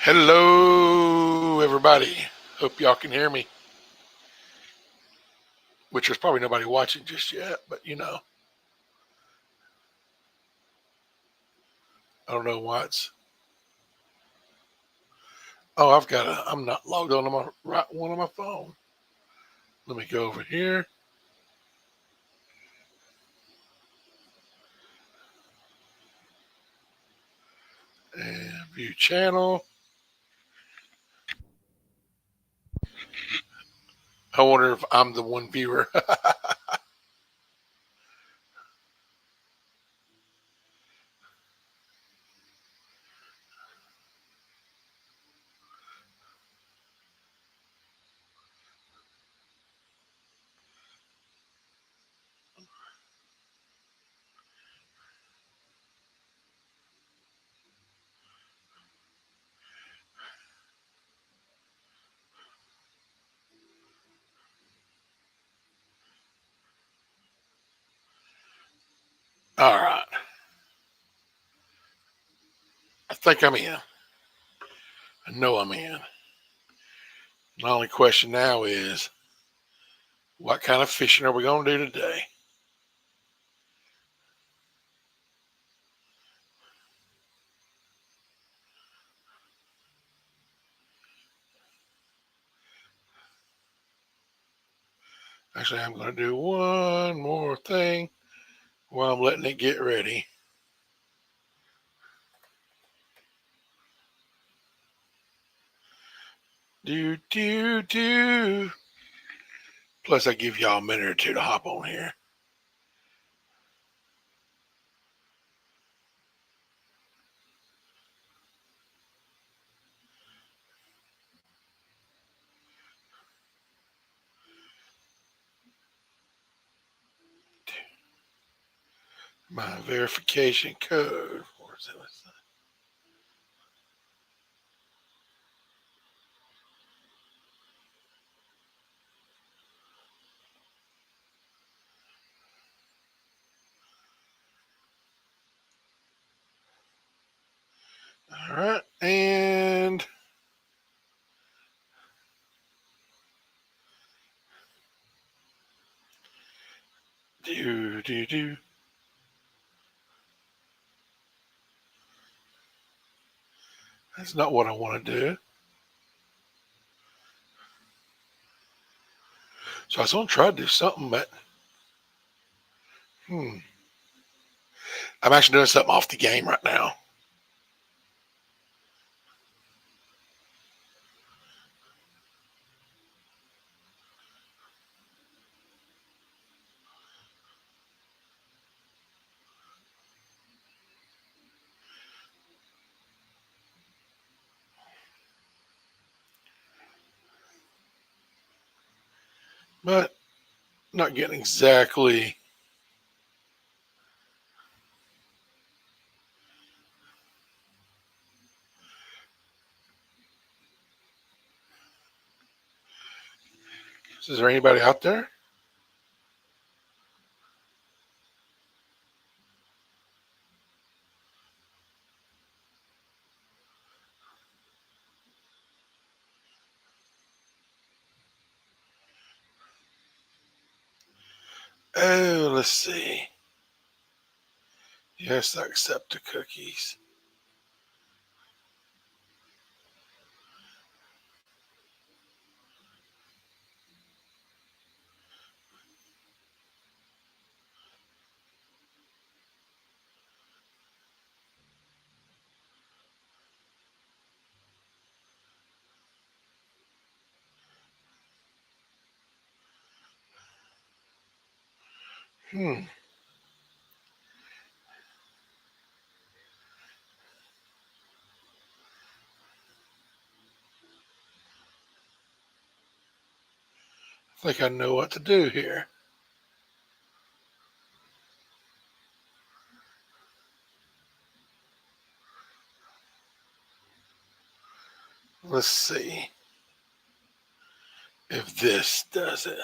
Hello, everybody. Hope y'all can hear me, which there's probably nobody watching just yet, but I don't know why it's. Oh, I'm not logged on my right one on my phone. Let me go over here and view channel. I wonder if I'm the one viewer. All right. I think I'm in. I know I'm in. The only question now is what kind of fishing are we going to do today? Actually, I'm going to do one more thing while I'm letting it get ready. Do, do, do. Plus, I give y'all a minute or two to hop on here. My verification code. Where's it? All right, and do. That's not what I want to do. So I was gonna try to do something, but I'm actually doing something off the game right now. But not getting exactly. Is there anybody out there? Oh, let's see. Yes, I accept the cookies. Hmm. I think I know what to do here. Let's see if this does it.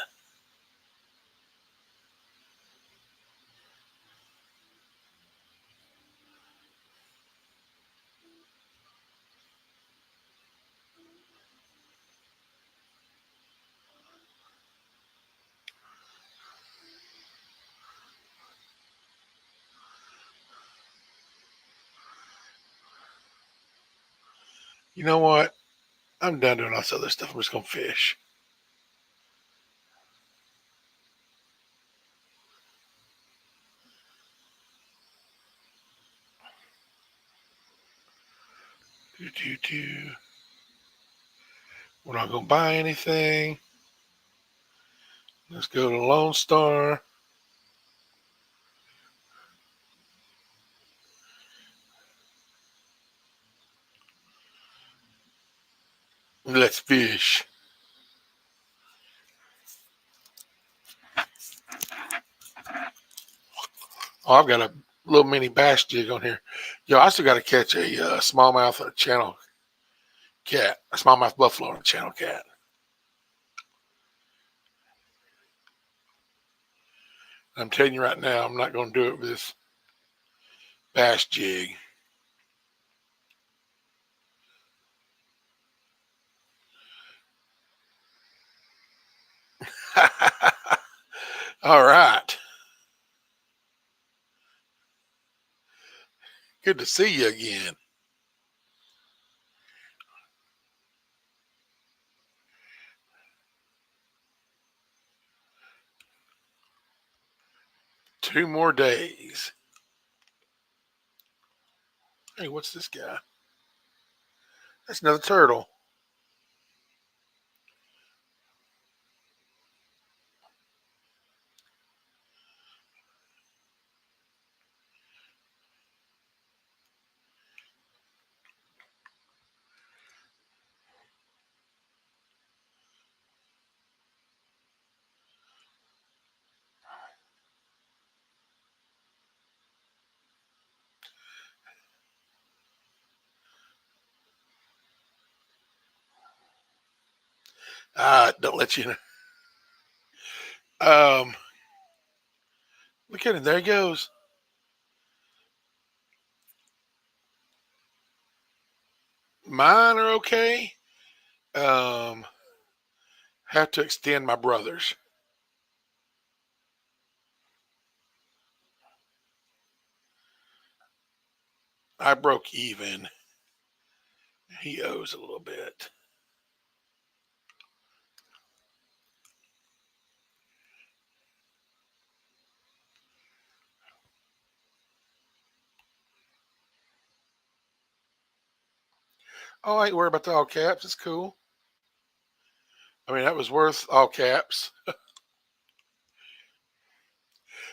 You know what? I'm done doing all this other stuff. I'm just gonna fish. Do do do. We're not gonna buy anything. Let's go to Lone Star. Let's fish. Oh, I've got a little mini bass jig on here. Yo, I still got to catch a smallmouth and a channel cat, a smallmouth buffalo and a channel cat. I'm telling you right now, I'm not going to do it with this bass jig. All right. Good to see you again. Two more days. Hey, what's this guy? That's another turtle. Don't let you know. Look at him. There he goes. Mine are okay. Um, have to extend my brother's. I broke even. He owes a little bit. Oh, I ain't worried about the all caps. It's cool. I mean, that was worth all caps.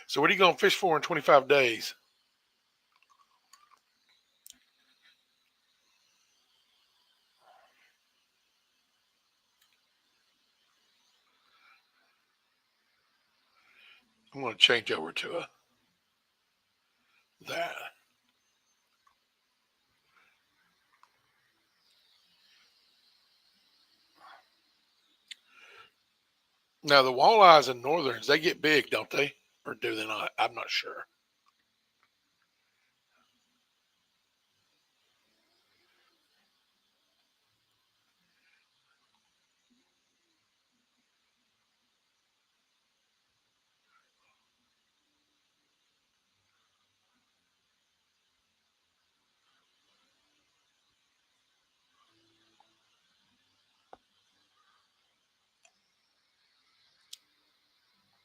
So, what are you going to fish for in 25 days? I'm going to change over to that. Now, the walleyes and northerns, they get big, don't they? Or do they not? I'm not sure.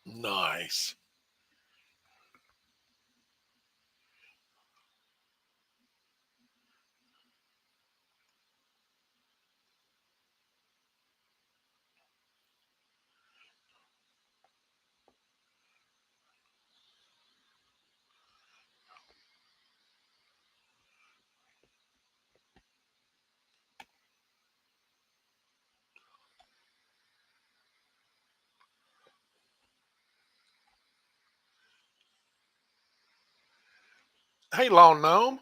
Nice. Hey, Lawn Gnome.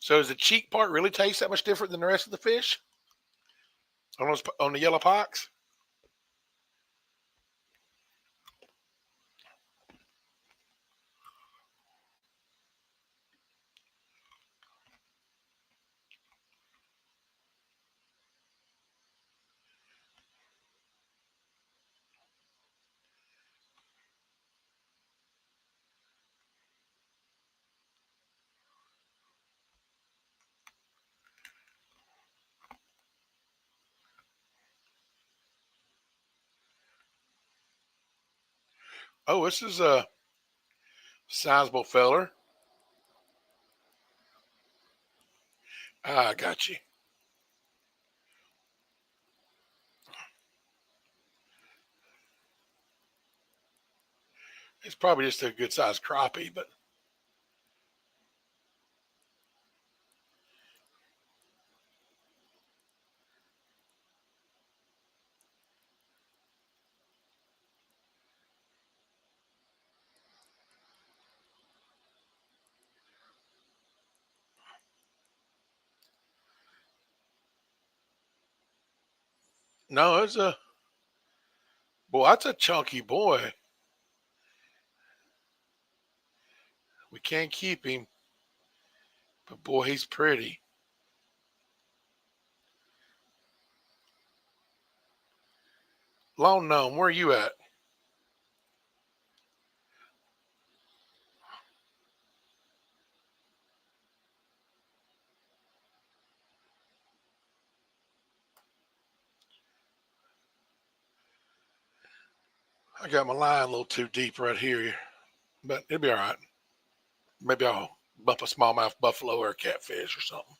So, does the cheek part really taste that much different than the rest of the fish on the yellow pox? Oh, this is a sizable feller. I got you. It's probably just a good sized crappie, but no, it's a boy. That's a chunky boy. We can't keep him, but boy, he's pretty. Long gnome, where are you at? I got my line a little too deep right here, but it'll be all right. Maybe I'll bump a smallmouth buffalo or a catfish or something.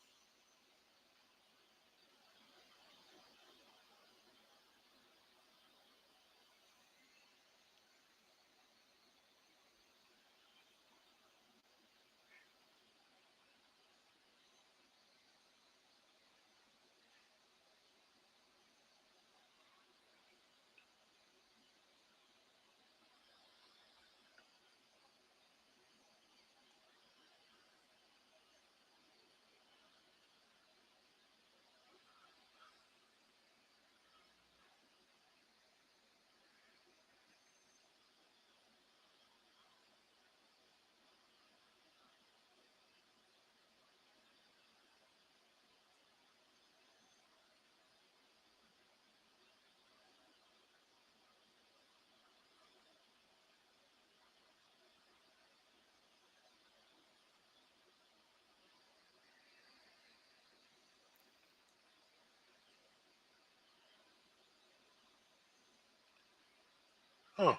Oh,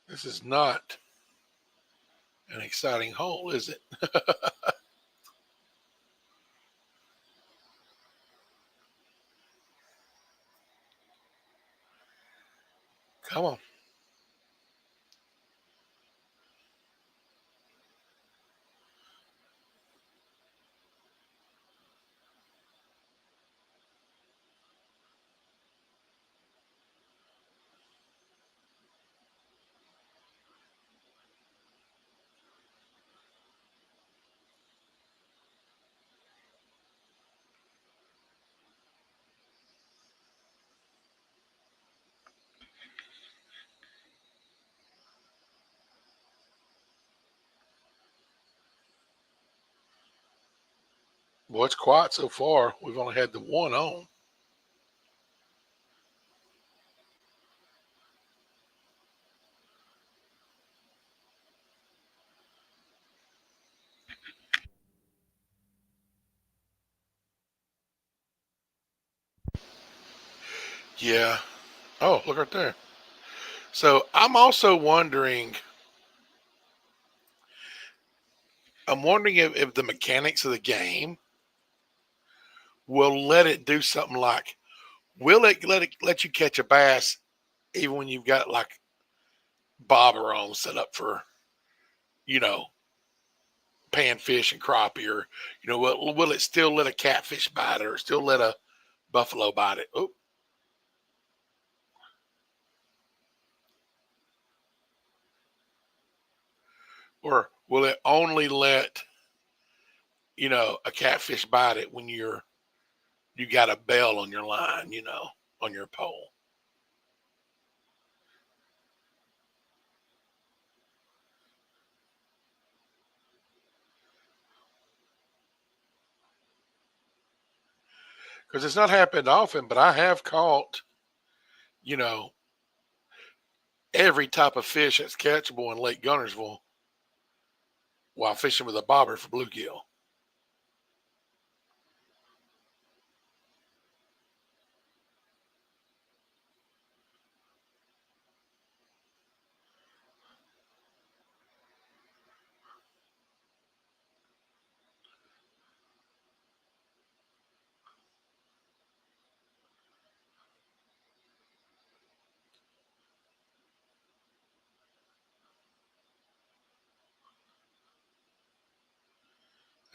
this is not an exciting hole, is it? Come on. Well, it's quiet so far. We've only had the one on. Yeah. Oh, look right there. So I'm wondering if the mechanics of the game will let it do something like, will it let you catch a bass even when you've got like bobber on set up for, you know, panfish and crappie, or will it still let a catfish bite it or still let a buffalo bite it? Oh, or will it only let a catfish bite it when you got a bell on your line, on your pole? Because it's not happened often, but I have caught, you know, every type of fish that's catchable in Lake Gunnersville while fishing with a bobber for bluegill.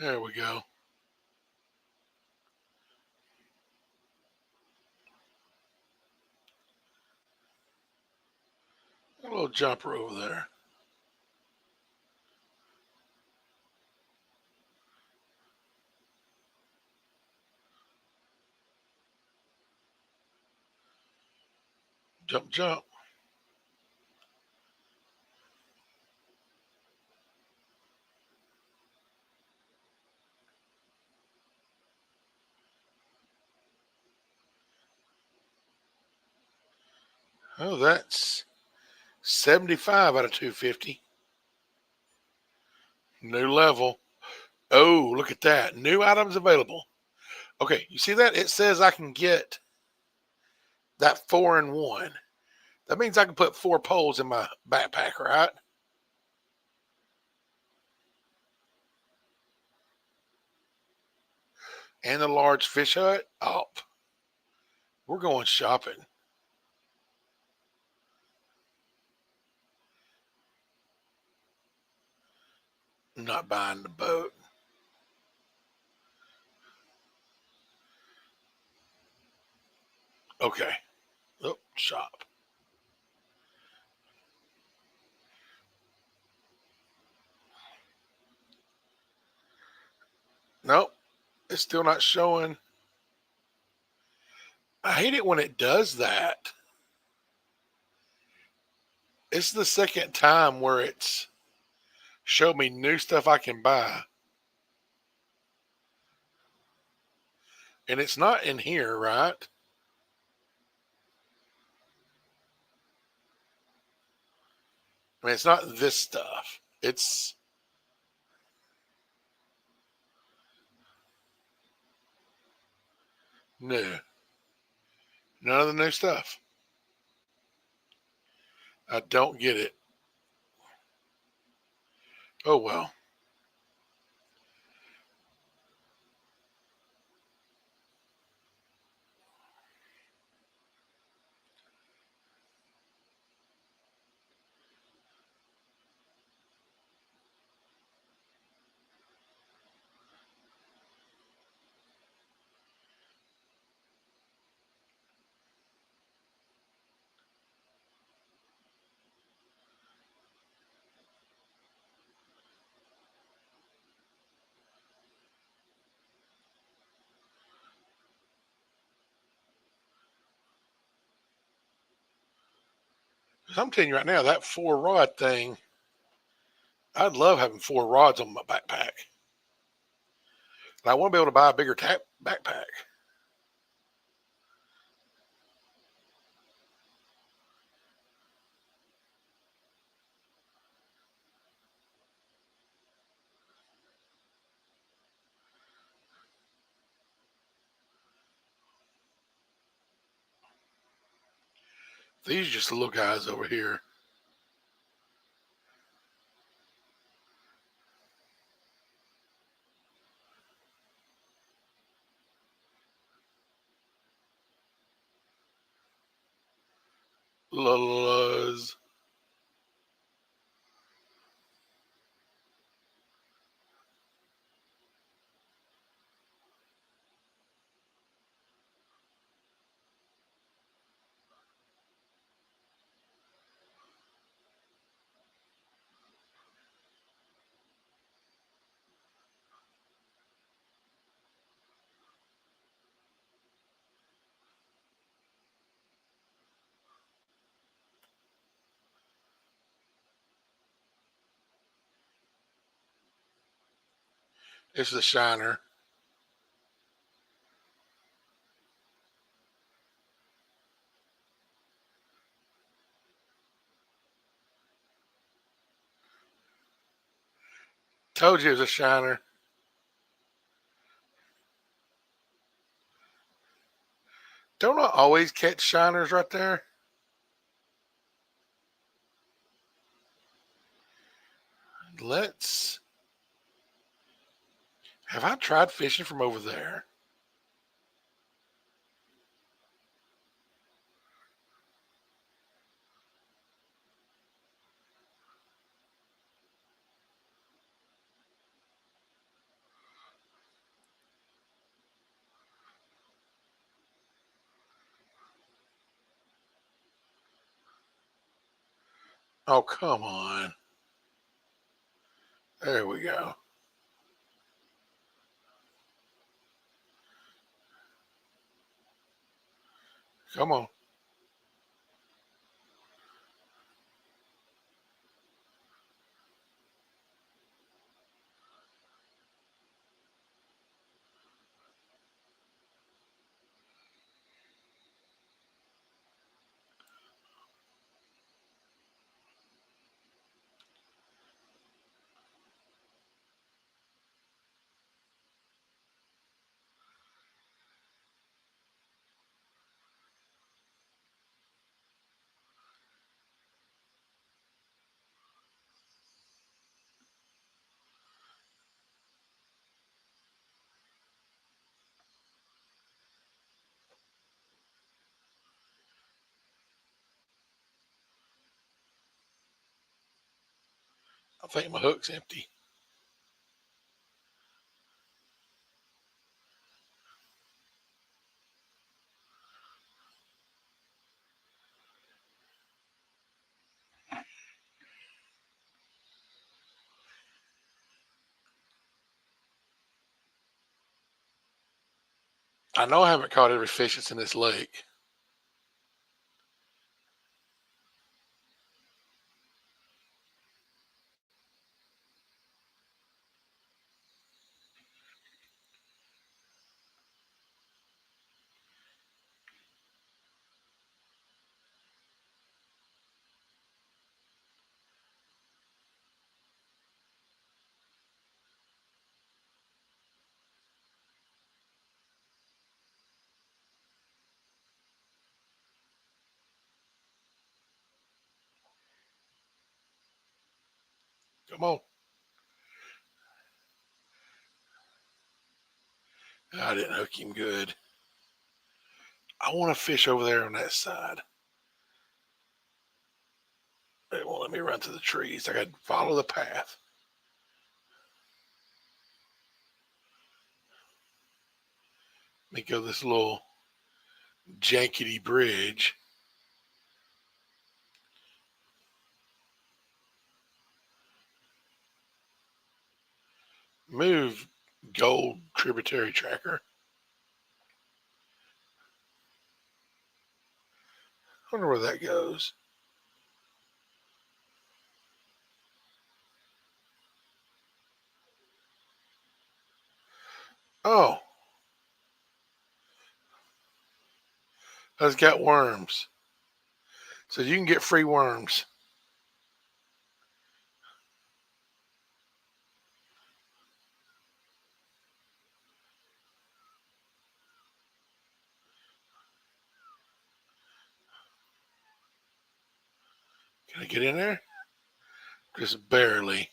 There we go. A little jumper over there. Jump, jump. Oh, that's 75 out of 250. New level. Oh, look at that. New items available. Okay, you see that? It says I can get that 4-in-1. That means I can put 4 poles in my backpack, right? And a large fish hut. Oh, we're going shopping. I'm not buying the boat. Okay. Oh, shop. Nope. It's still not showing. I hate it when it does that. It's the second time where it's showed me new stuff I can buy. And it's not in here, right? I mean, it's not this stuff. It's new. None of the new stuff. I don't get it. Oh well. I'm telling you right now, that 4-rod thing, I'd love having 4 rods on my backpack. And I want to be able to buy a bigger backpack. These are just little guys over here. Lullas. It's the shiner. Told you it was a shiner. Don't I always catch shiners right there? Let's. Have I tried fishing from over there? Oh, come on. There we go. Come on. I think my hook's empty. I know I haven't caught every fish that's in this lake. Come on. I didn't hook him good. I want to fish over there on that side. They won't let me run through the trees. I got to follow the path. Let me go this little jankety bridge. Move, gold tributary tracker. I wonder where that goes. Oh, that's got worms. So you can get free worms. Can I get in there? Just barely.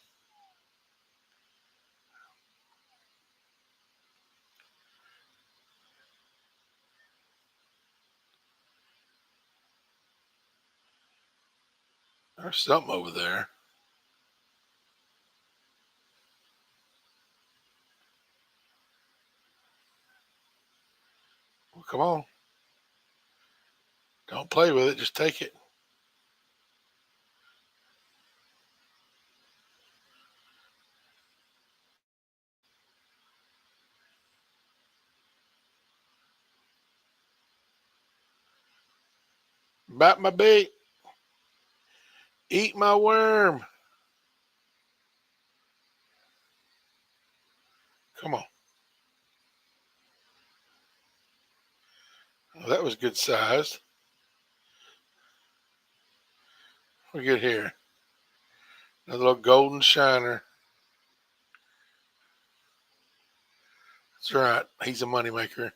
There's something over there. Well, come on. Don't play with it. Just take it. Bite my bait. Eat my worm. Come on. Oh, that was good size. We get here. Another little golden shiner. That's right. He's a moneymaker.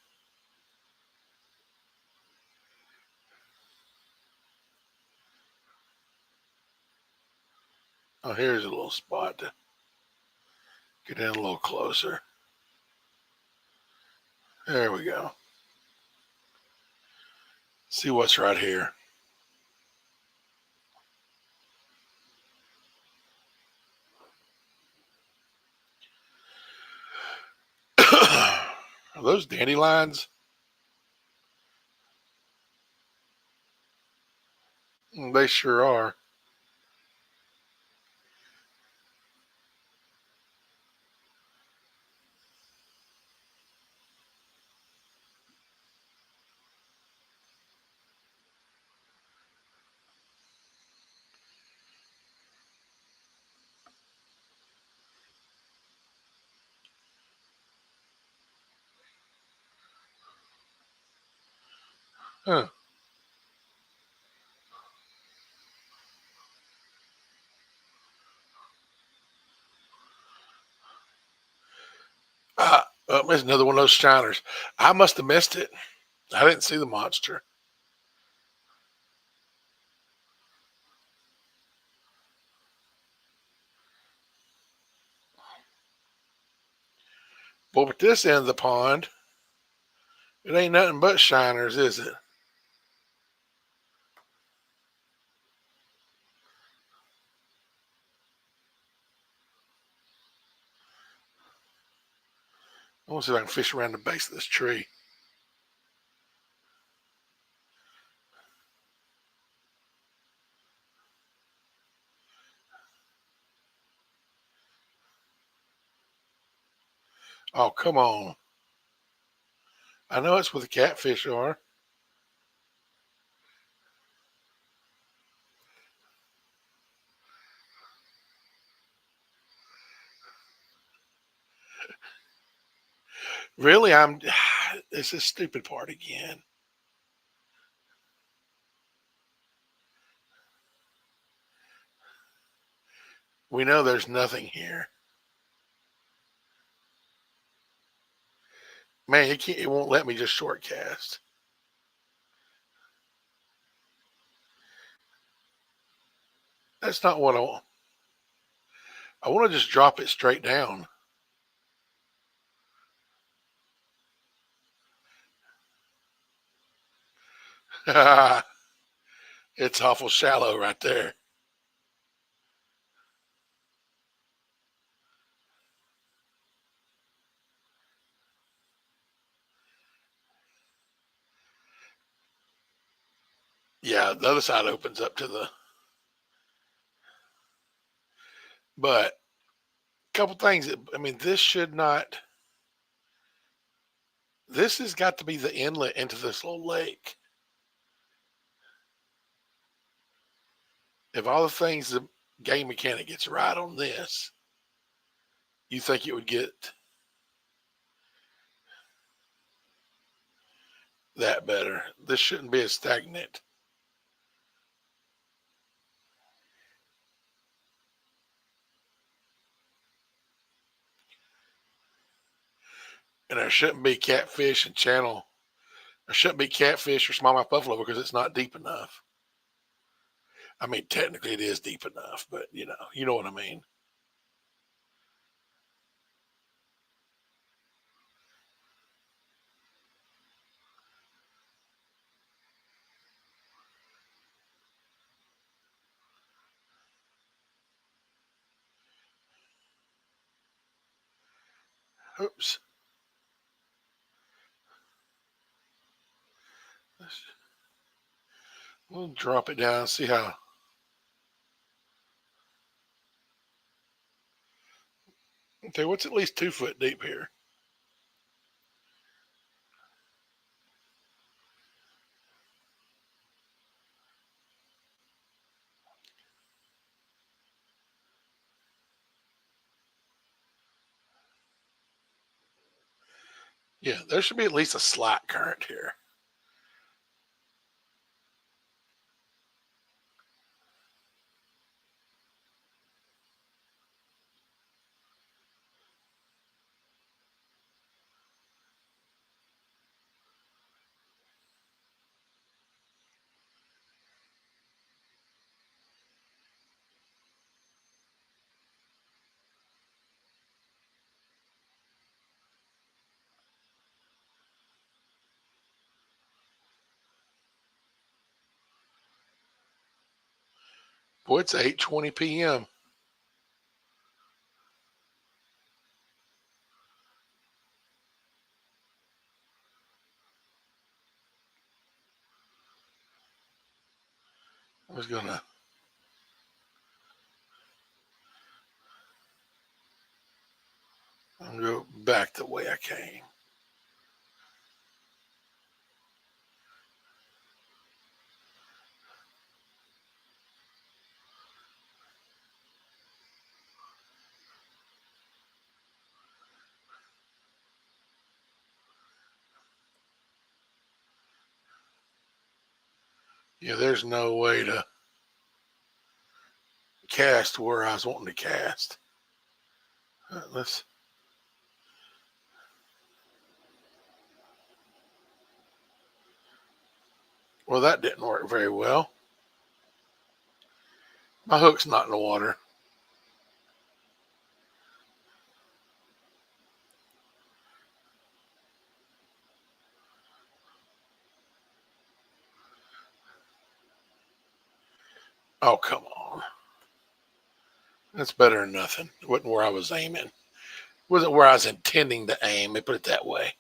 Oh, here's a little spot to get in a little closer. There we go. See what's right here. Are those dandelions? They sure are. Huh. There's another one of those shiners. I must have missed it. I didn't see the monster. But with this end of the pond, it ain't nothing but shiners, is it? I want to see if I can fish around the base of this tree. Oh, come on. I know it's where the catfish are. Really, it's a stupid part again. We know there's nothing here. Man, it won't let me just short cast. That's not what I want. I want to just drop it straight down. It's awful shallow right there. Yeah, the other side opens up to the. But a couple things. I mean, this should not. This has got to be the inlet into this little lake. If all the things the game mechanic gets right on this, you think it would get that better. This shouldn't be as stagnant. And there shouldn't be catfish and channel. There shouldn't be catfish or smallmouth buffalo because it's not deep enough. I mean, technically it is deep enough, but you know what I mean. Oops. We'll drop it down and see how. Okay, what's at least 2 foot deep here? Yeah, there should be at least a slight current here. Boy, it's 8:20 p.m. I was gonna go back the way I came. Yeah, there's no way to cast where I was wanting to cast. Let's. Well, that didn't work very well. My hook's not in the water. Oh, come on. That's better than nothing. It wasn't where I was aiming. It wasn't where I was intending to aim. Let me put it that way.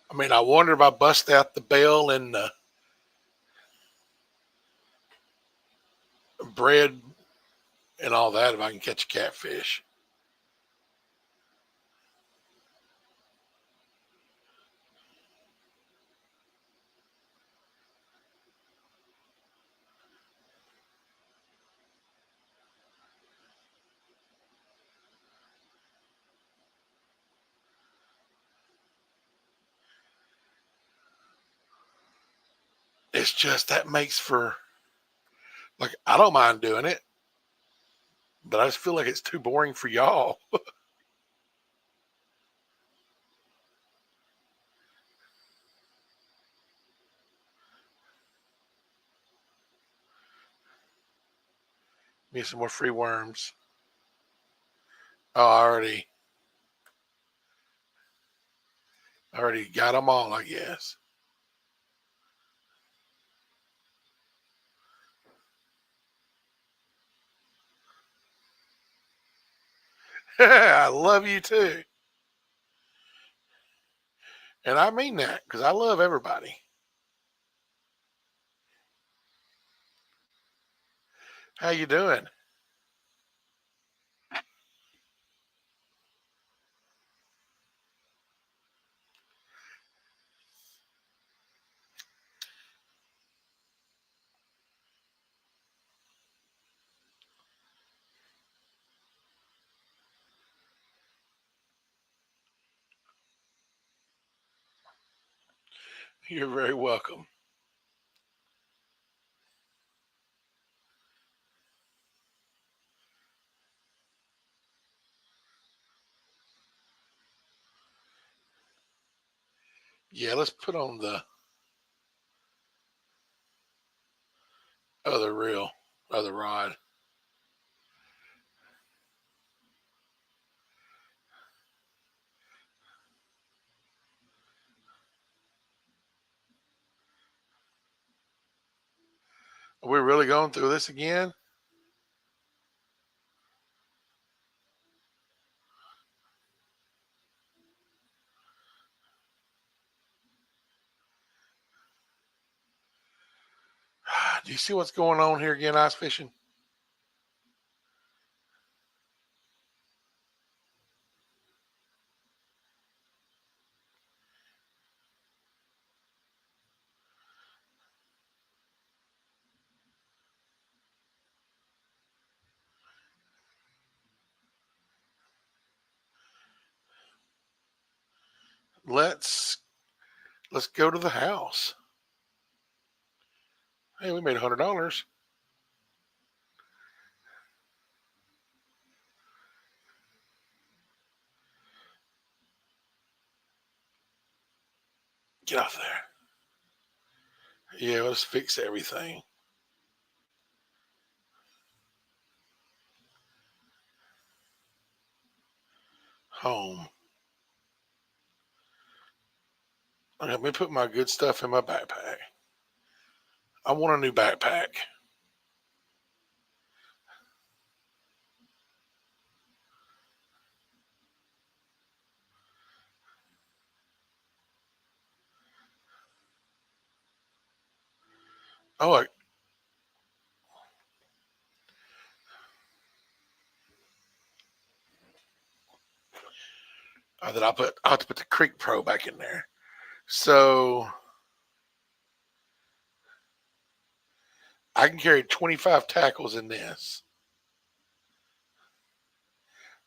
I mean, I wonder if I bust out the bell and the bread and all that, if I can catch a catfish. It's just that makes for, like, I don't mind doing it, but I just feel like it's too boring for y'all. Need some more free worms. Oh, I already got them all, I guess. I love you too. And I mean that because I love everybody. How you doing? You're very welcome. Yeah, let's put on the other reel, other rod. Are we really going through this again? Do you see what's going on here again, ice fishing? Let's let's go to the house. Hey, we made $100. Get off there. Yeah, let's fix everything. Home. Okay, let me put my good stuff in my backpack. I want a new backpack. Oh, that I'll have to put the Creek Pro back in there. So I can carry 25 tackles in this,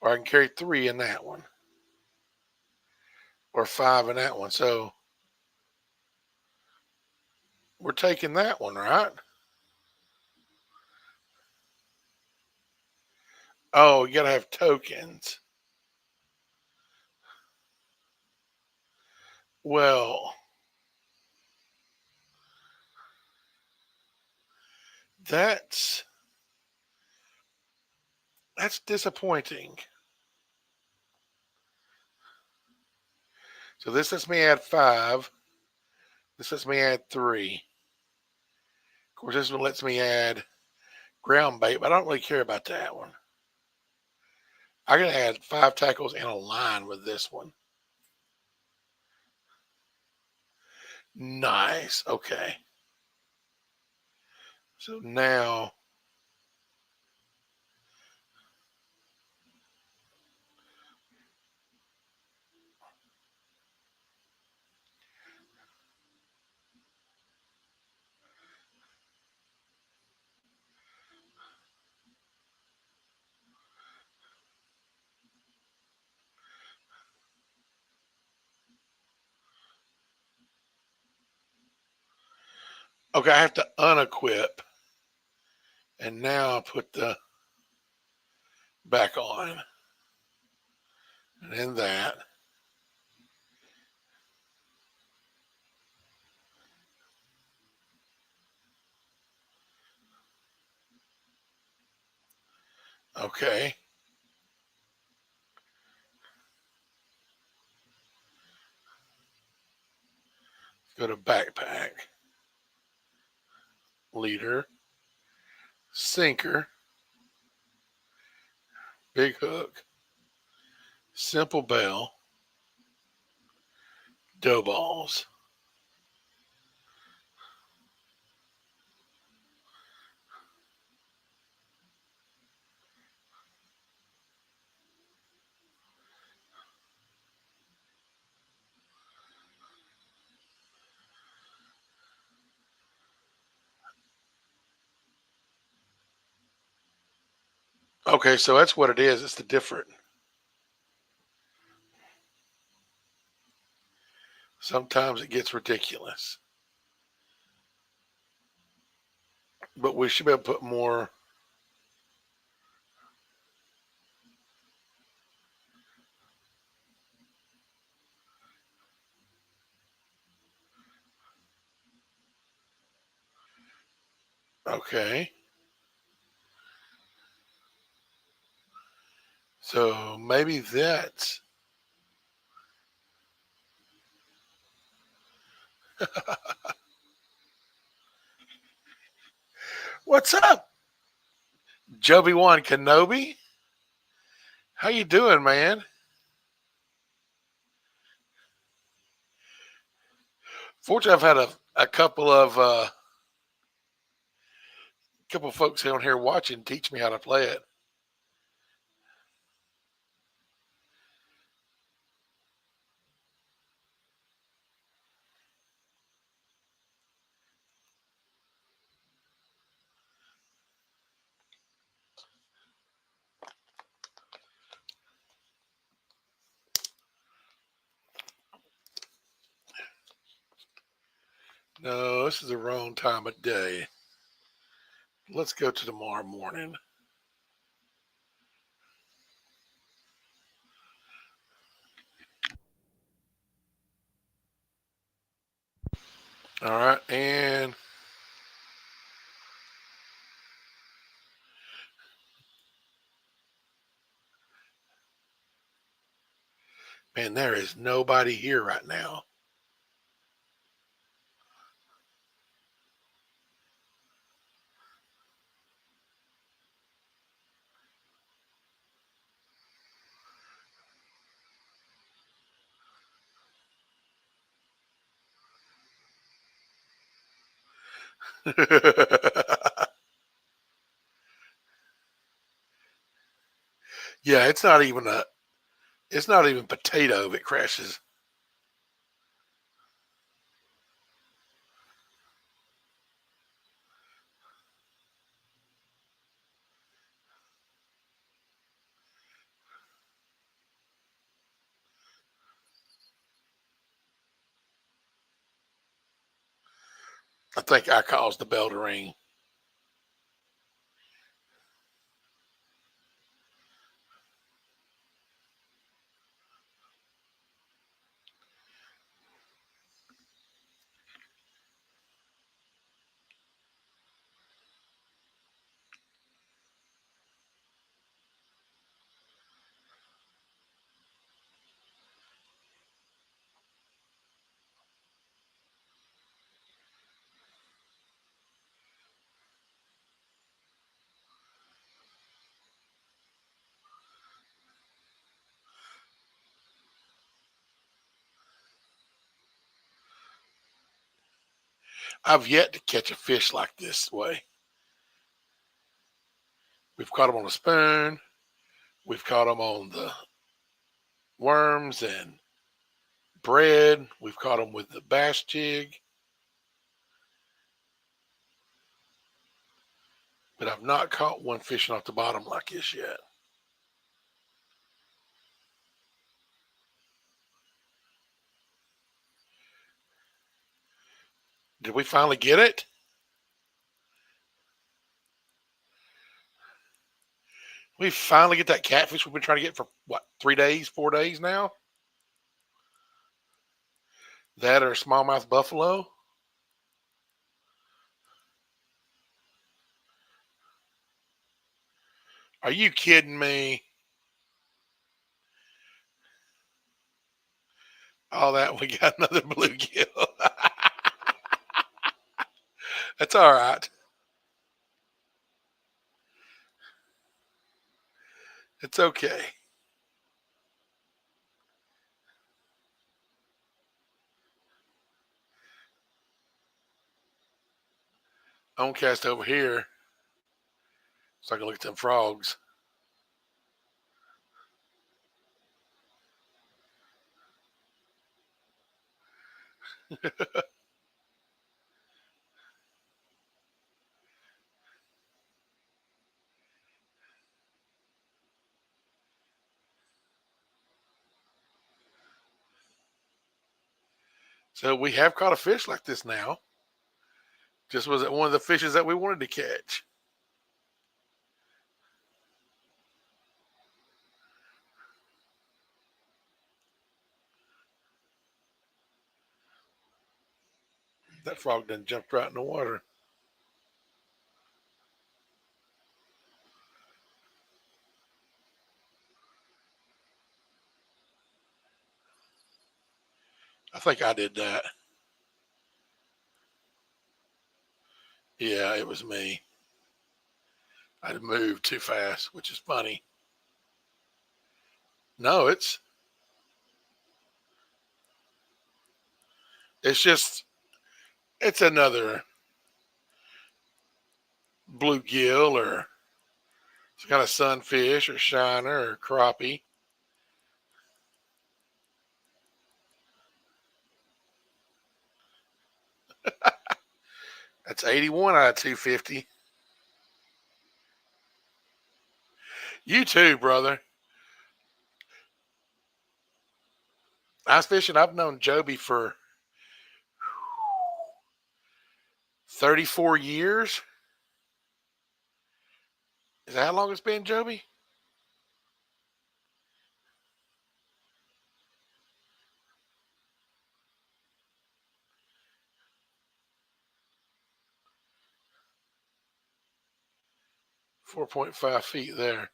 or I can carry 3 in that one, or 5 in that one. So we're taking that one, right? Oh, you gotta have tokens. Well, that's that's disappointing. So this lets me add 5. This lets me add 3. Of course, this one lets me add ground bait, but I don't really care about that one. I can add 5 tackles and a line with this one. Nice. Okay. So now, okay, I have to unequip, and now I put the back on, and then that. Okay. Go to backpack, leader, sinker, big hook, simple bell, dough balls. Okay, so that's what it is. It's the different. Sometimes it gets ridiculous, but we should be able to put more. Okay. So maybe that's. What's up, Joby Wan Kenobi? How you doing, man? Fortunately, I've had a couple of folks on here watching teach me how to play it. No, this is the wrong time of day. Let's go to tomorrow morning. All right, and man, there is nobody here right now. Yeah, it's not even potato if it crashes. I think I caused the bell to ring. I've yet to catch a fish like this way. We've caught them on a spoon. We've caught them on the worms and bread. We've caught them with the bass jig, but I've not caught one fishing off the bottom like this yet. Did we finally get it? We finally get that catfish we've been trying to get for what, 3 days, 4 days now? That or smallmouth buffalo? Are you kidding me? All that we got another bluegill. That's all right. It's okay. I'm gonna cast over here so I can look at them frogs. So we have caught a fish like this now. Just was it one of the fishes that we wanted to catch? That frog done jumped right in the water. I think I did that. Yeah, it was me. I moved too fast, which is funny. No, it's just it's another bluegill or some kind of sunfish or shiner or crappie. That's 81 out of 250. You too, brother. Ice fishing. I've known Joby for 34 years. Is that how long it's been, Joby? 4.5 feet there.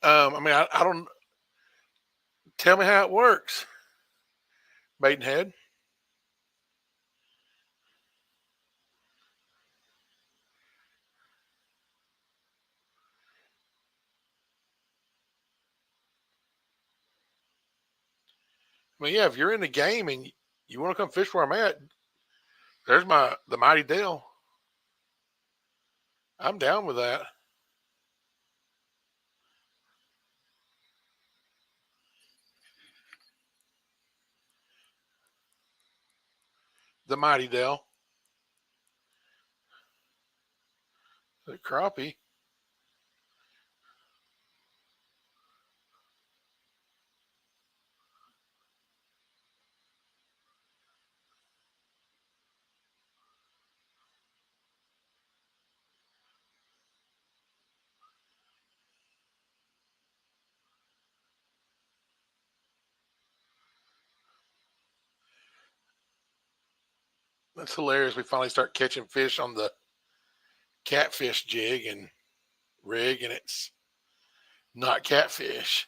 I mean, I don't. Tell me how it works, Maidenhead. I mean, yeah, if you're in the game and you want to come fish where I'm at, there's the Mighty Dell. I'm down with that. The Mighty Dell, the crappie. That's hilarious. We finally start catching fish on the catfish jig and rig, and it's not catfish.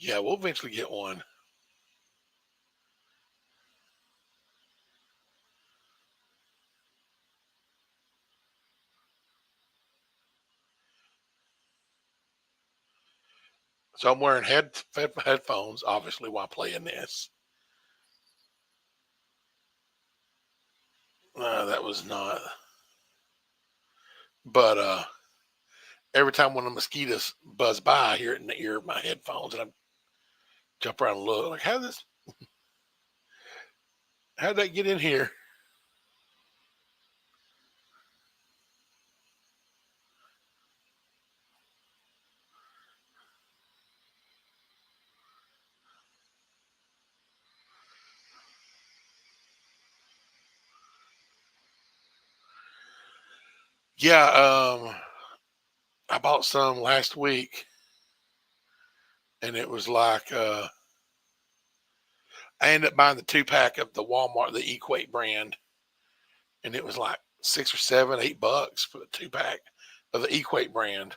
Yeah, we'll eventually get one. So I'm wearing headphones, obviously, while playing this. That was not. But every time when the mosquitoes buzz by, I hear it in the ear of my headphones, and I jump around and look like, how'd that get in here? Yeah, I bought some last week, and it was like I ended up buying the 2 pack of the Walmart, the Equate brand, and it was like 6 or 7, $8 for the 2 pack of the Equate brand.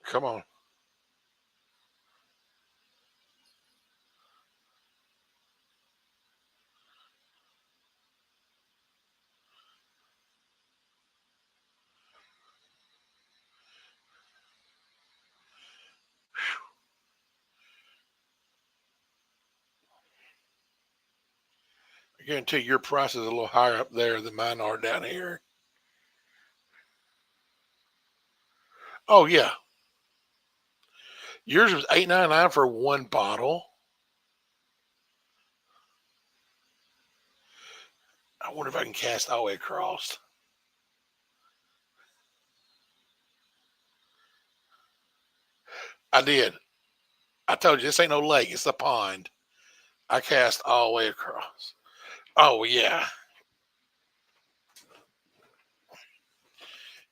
Come on. I guarantee your price is a little higher up there than mine are down here. Oh yeah, yours was $8.99 for one bottle. I wonder if I can cast all the way across. I did. I told you this ain't no lake; it's a pond. I cast all the way across. Oh yeah,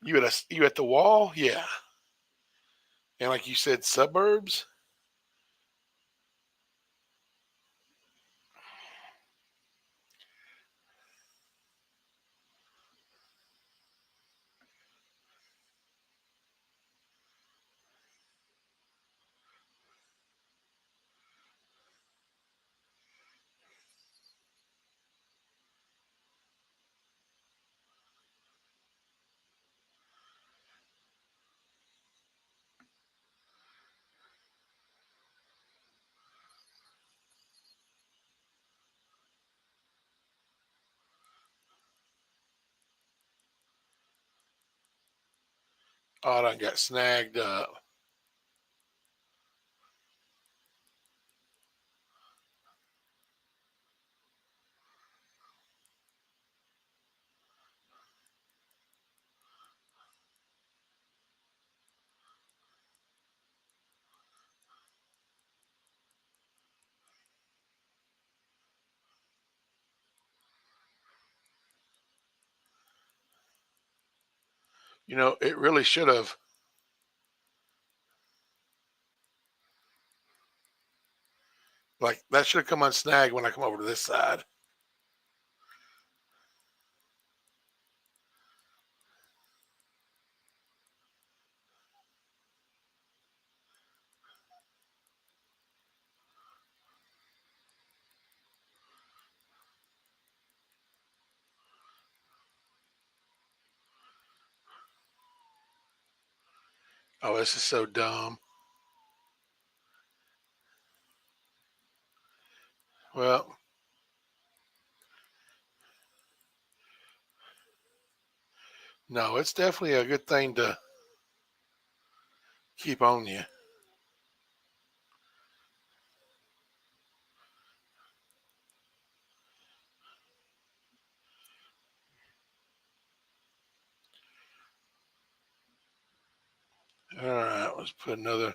you at the wall? Yeah, and like you said, suburbs. Oh, I done got snagged up. You know, it really should have. Like, that should have come unsnagged when I come over to this side. Oh, this is so dumb. Well, no, it's definitely a good thing to keep on you. All right, let's put another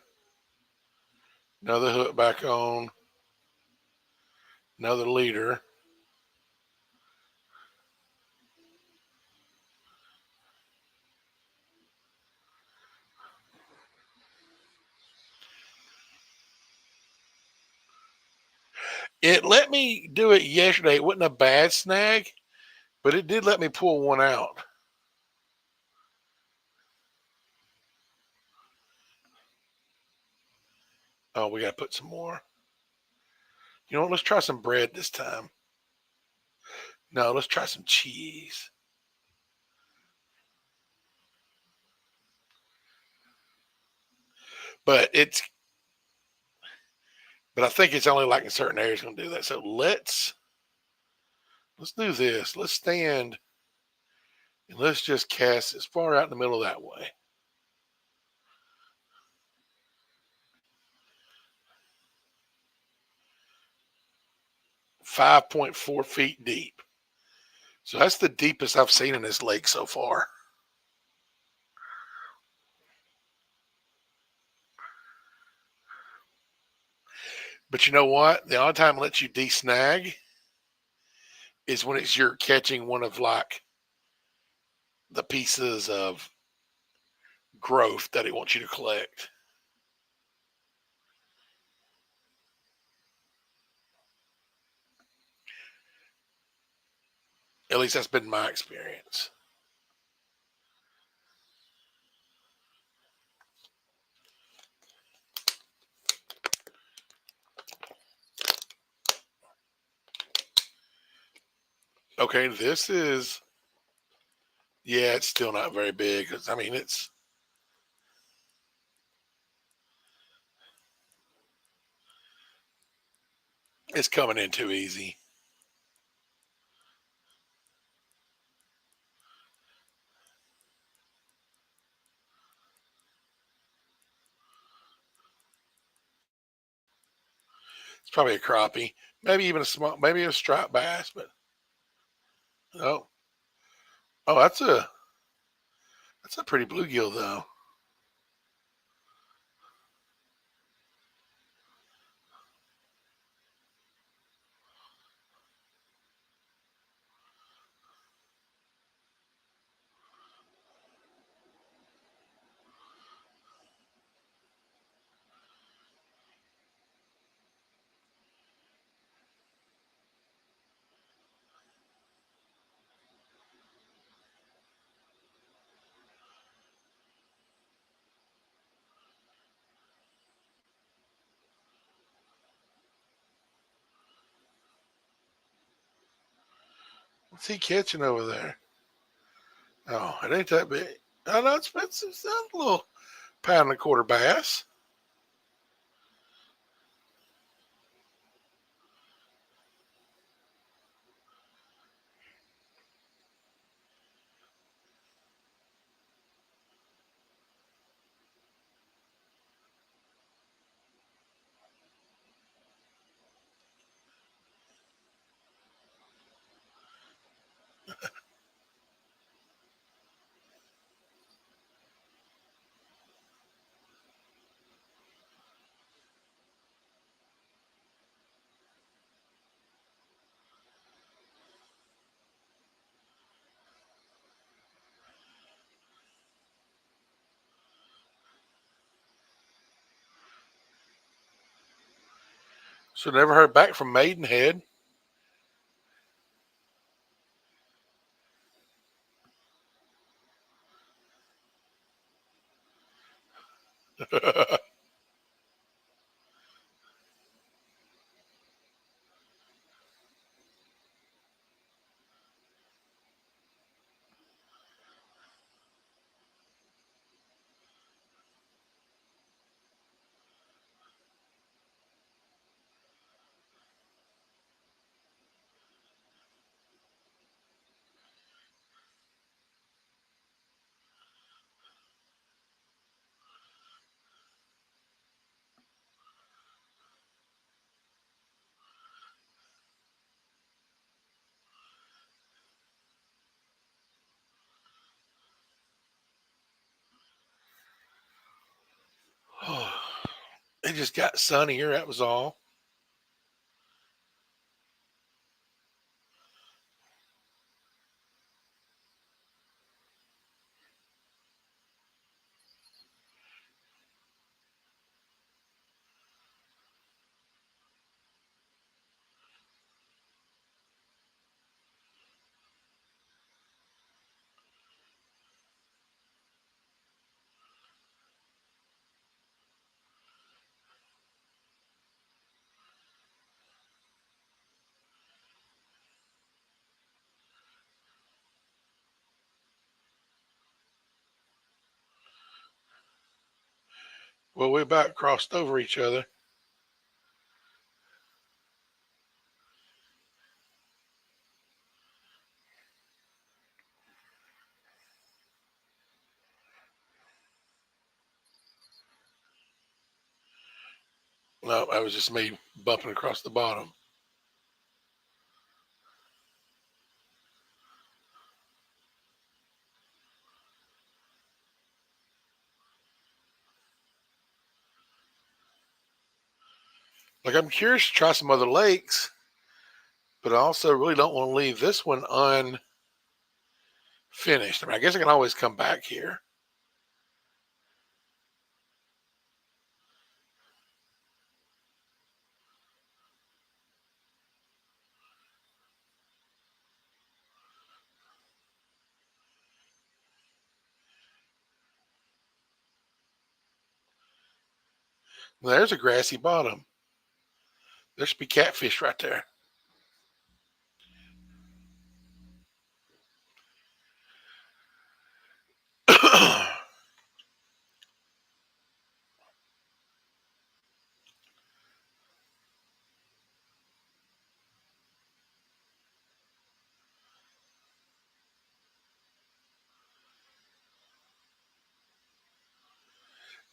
hook back on, another leader. It let me do it yesterday. It wasn't a bad snag, but it did let me pull one out. Oh, we got to put some more. You know what? Let's try some bread this time. No, let's try some cheese. But it's, but I think it's only like in certain areas going to do that. So let's do this. Let's stand and let's just cast as far out in the middle that way. 5.4 feet deep. So that's the deepest I've seen in this lake so far. But you know what? The only time it lets you desnag is when it's you're catching one of like the pieces of growth that it wants you to collect. At least that's been my experience. Okay, this is, yeah, it's still not very big. I mean, it's coming in too easy. It's probably a crappie, maybe even a small, maybe a striped bass. But oh, oh, that's a pretty bluegill though. What's he catching over there? Oh, it ain't that big. Oh no, it's a little pound and a quarter bass. So never heard back from Maidenhead. It just got sunnier. That was all. Well, we about crossed over each other. No, that was just me bumping across the bottom. Like, I'm curious to try some other lakes, but I also really don't want to leave this one unfinished. I mean, I guess I can always come back here. There's a grassy bottom. There should be catfish right there.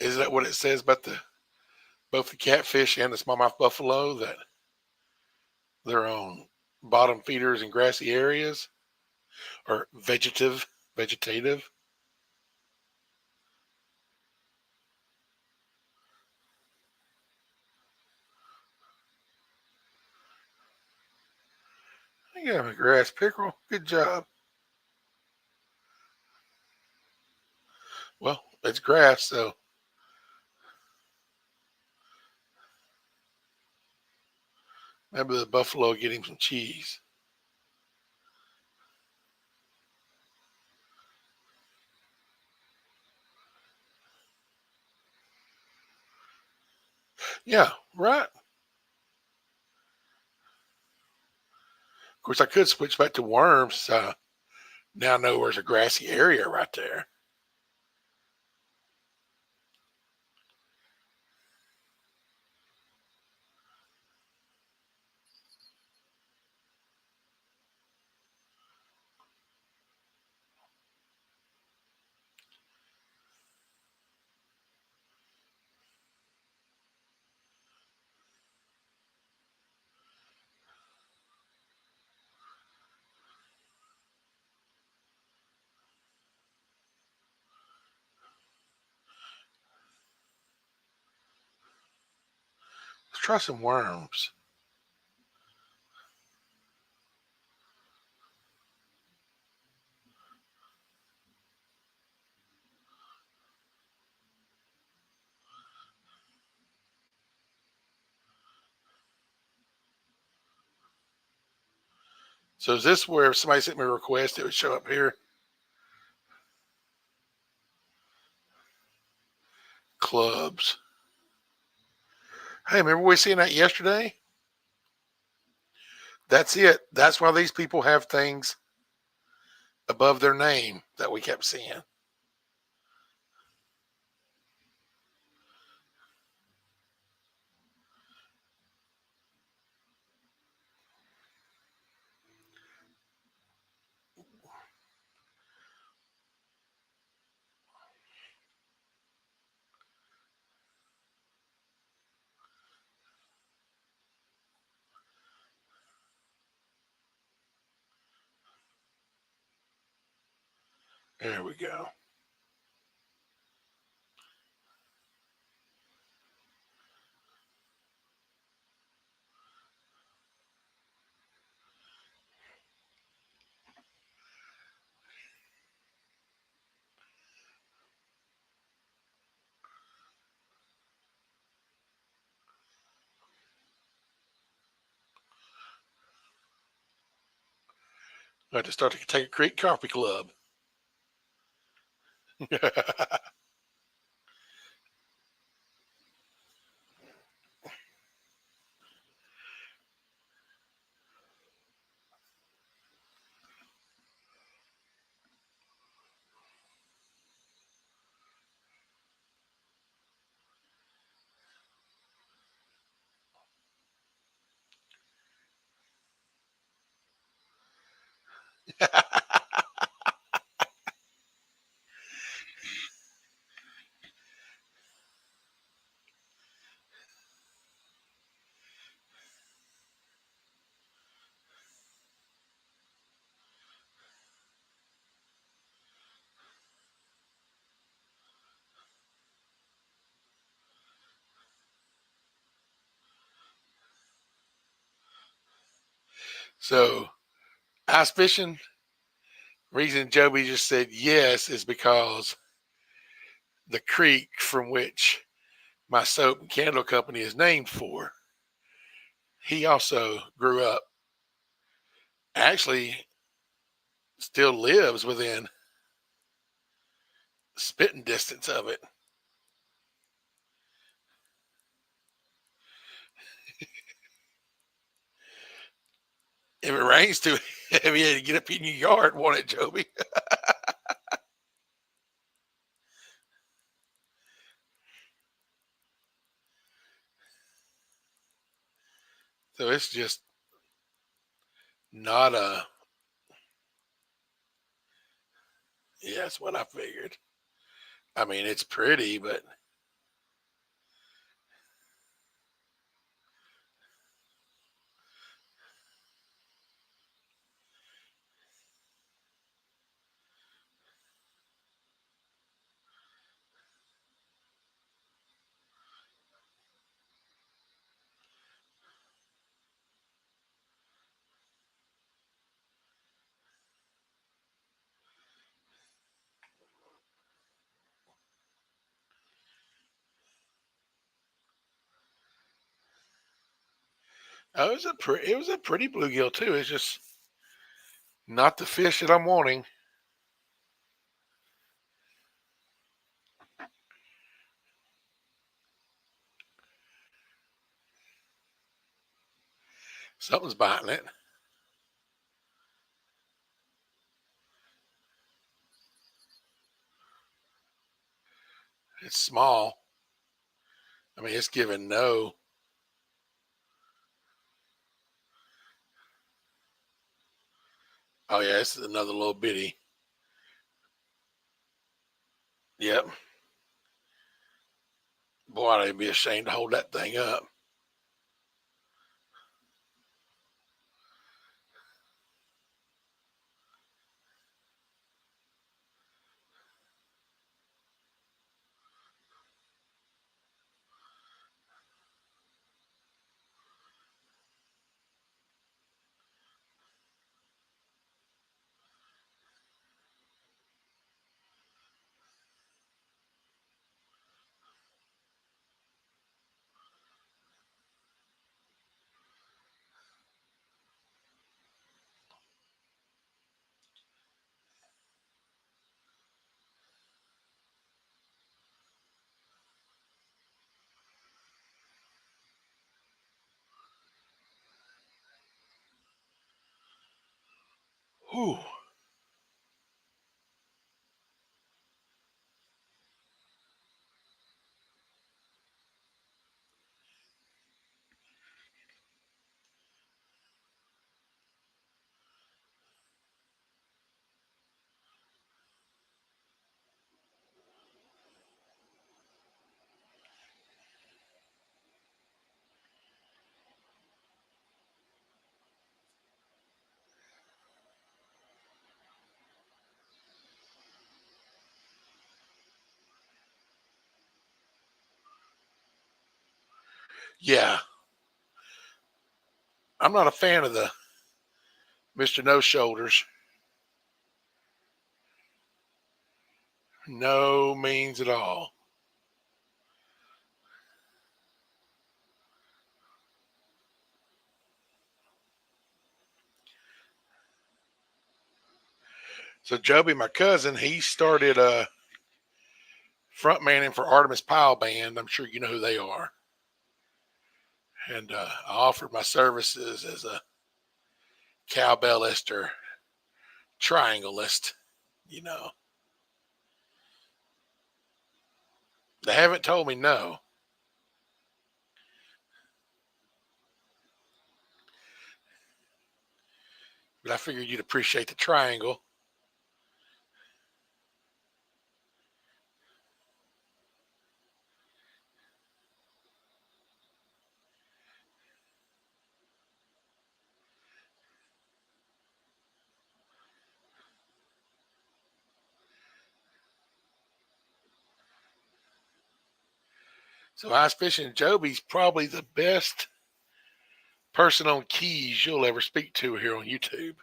Is that what it says about the both the catfish and the smallmouth buffalo that they're on bottom feeders in grassy areas or vegetative? You have a grass pickerel. Good job. Well, it's grass, so maybe the buffalo get him some cheese. Yeah, right. Of course, I could switch back to worms. Now I know there's a grassy area right there. Let's try some worms. So is this where if somebody sent me a request, it would show up here? Clubs. Hey, remember we seen that yesterday? That's it. That's why these people have things above their name that we kept seeing. There we go. I have to start to take a Creek Coffee Club. So ice fishing, reason Joby just said yes is because the creek from which my soap and candle company is named for, he also grew up, actually still lives within spitting distance of it. If it rains too heavy, you get up in your yard, won't it, Joby? So it's just not a, yeah, that's what I figured. I mean, it's pretty, but oh, it was a pretty bluegill too. It's just not the fish that I'm wanting. Something's biting it. It's small. I mean, it's giving no. Oh yeah, it's another little bitty. Yep. Boy, I'd be ashamed to hold that thing up. Whew. Yeah, I'm not a fan of the Mr. No Shoulders. No means at all. So Joby, my cousin, he started frontmanning for Artemis Pyle Band. I'm sure you know who they are. And I offered my services as a cowbellist or triangleist. You know, they haven't told me no, but I figured you'd appreciate the triangle. So Ice Fishing Joby's probably the best person on keys you'll ever speak to here on YouTube.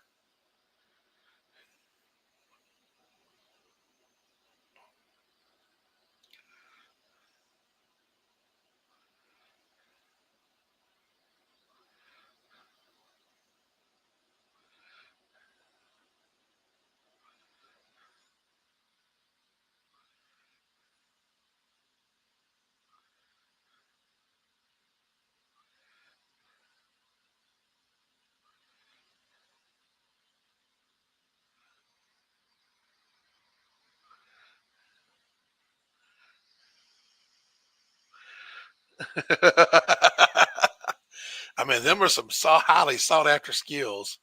I mean, them are some highly sought after skills.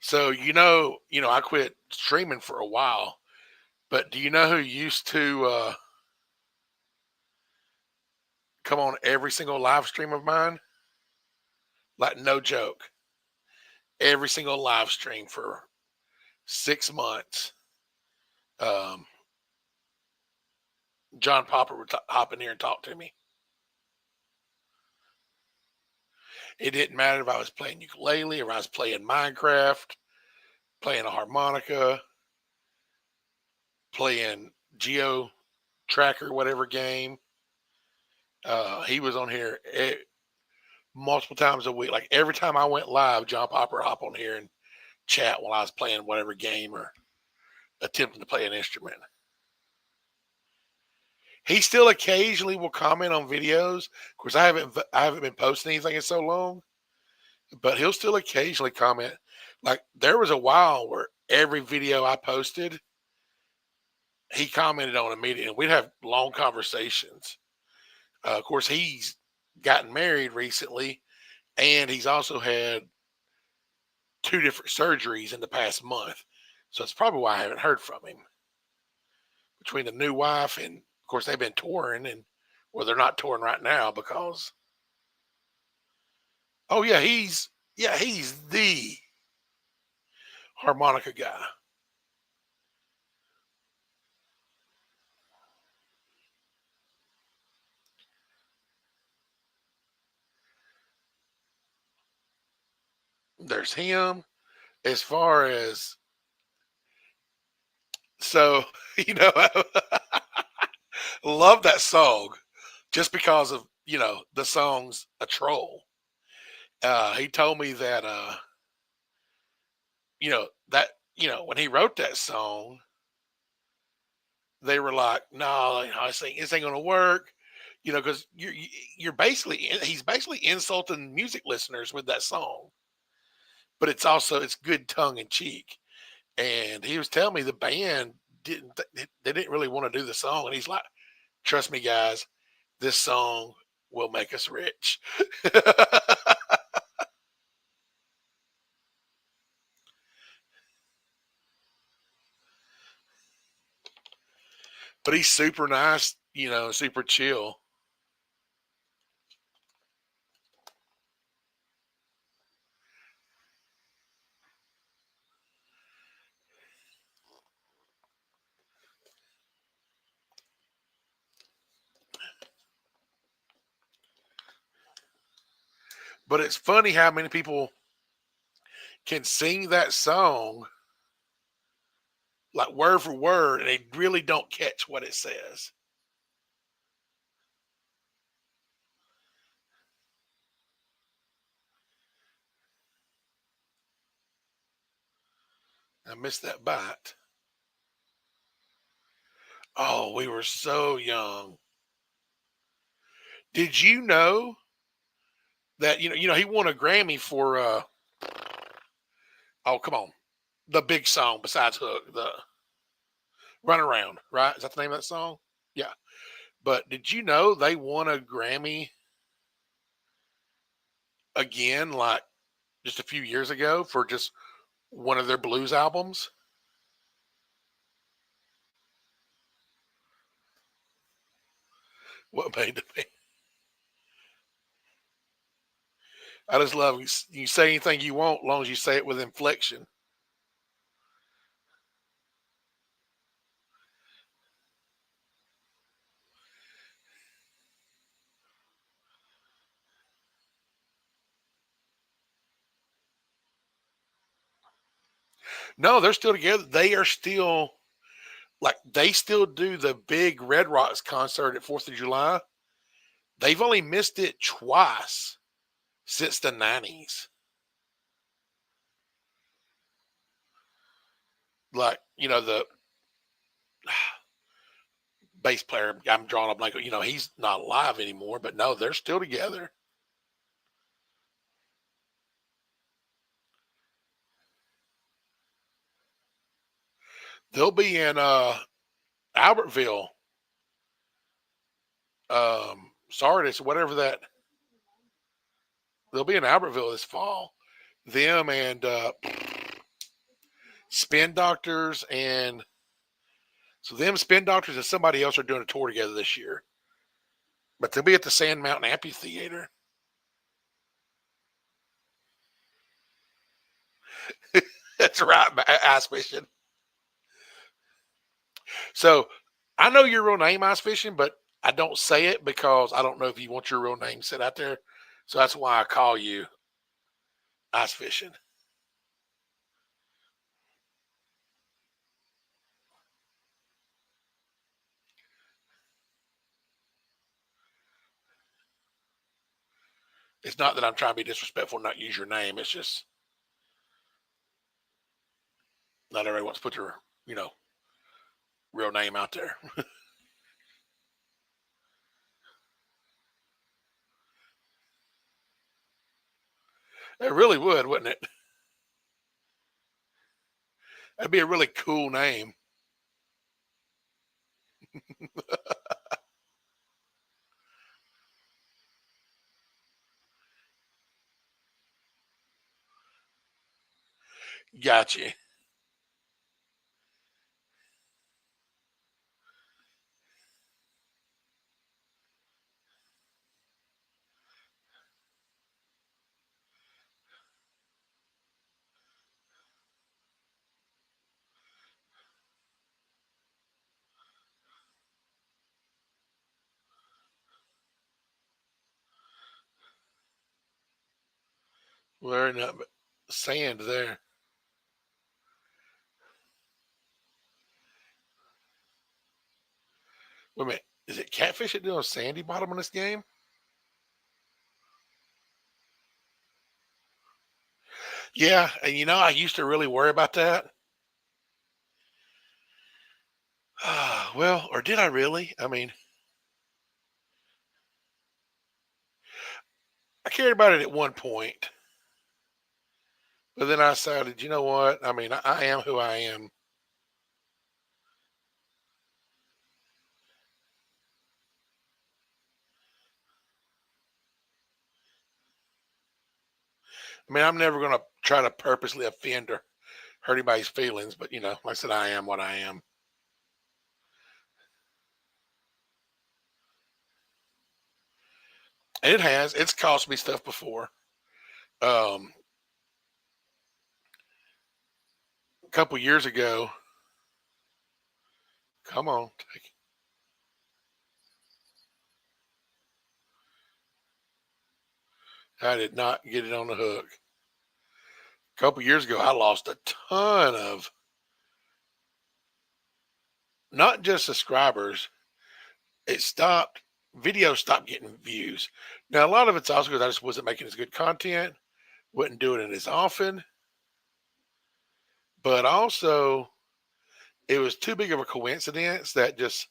So I quit streaming for a while, but do you know who used to come on every single live stream of mine? Like no joke, every single live stream for 6 months. Um, John Popper would hop in here and talk to me. It didn't matter if I was playing ukulele or I was playing Minecraft, playing a harmonica, playing Geo Tracker, whatever game. He was on here multiple times a week. Like every time I went live, John Popper hop on here and chat while I was playing whatever game or attempting to play an instrument. He still occasionally will comment on videos. Of course, I haven't been posting anything in so long, but he'll still occasionally comment. Like there was a while where every video I posted, he commented on immediately, and we'd have long conversations. Of course, he's gotten married recently, and he's also had two different surgeries in the past month. So it's probably why I haven't heard from him. Between the new wife and, of course, they've been touring, and well, they're not touring right now because, oh yeah, he's the harmonica guy. There's him. As far as so, you know, love that song just because of the song's a troll. He told me that that when he wrote that song, they were like, "No, this ain't gonna work." because you're basically he's basically insulting music listeners with that song, but it's good tongue in cheek. And he was telling me the band they didn't really want to do the song, and he's like, "Trust me, guys, this song will make us rich." But he's super nice, super chill. But it's funny how many people can sing that song like word for word, and they really don't catch what it says. I missed that bite. Oh, we were so young. Did you know that he won a Grammy for oh come on, the big song besides Hook, the Run Around, right? Is that the name of that song? Yeah. But did you know they won a Grammy again, like just a few years ago, for just one of their blues albums? What made the I just love you say anything you want, as long as you say it with inflection. No, they're still together. They are still they still do the big Red Rocks concert at 4th of July. They've only missed it twice since the 90s. The bass player, I'm drawing a blank, he's not alive anymore, but no, they're still together. They'll be in Albertville, Sardis, whatever that. They'll be in Albertville this fall. Them and Spin Doctors, and so them Spin Doctors and somebody else are doing a tour together this year. But they'll be at the Sand Mountain Amphitheater. That's right, ice fishing. So I know your real name, ice fishing, but I don't say it because I don't know if you want your real name set out there. So that's why I call you ice fishing. It's not that I'm trying to be disrespectful and not use your name. It's just not everybody wants to put their, real name out there. It really would, wouldn't it? That'd be a really cool name. Gotcha. We're not sand there. Wait a minute. Is it catfish that doing sandy bottom in this game? Yeah, and I used to really worry about that. Well, or did I really? I mean, I cared about it at one point, but then I decided, you know what? I mean, I am who I am. I mean, I'm never going to try to purposely offend or hurt anybody's feelings, but like I said, I am what I am. And it has. It's cost me stuff before. Um, a couple years ago, come on, I did not get it on the hook. A couple years ago, I lost a ton of not just subscribers. It stopped. Video stopped getting views. Now, a lot of it's also because I just wasn't making as good content, wouldn't do it as often, but also it was too big of a coincidence that just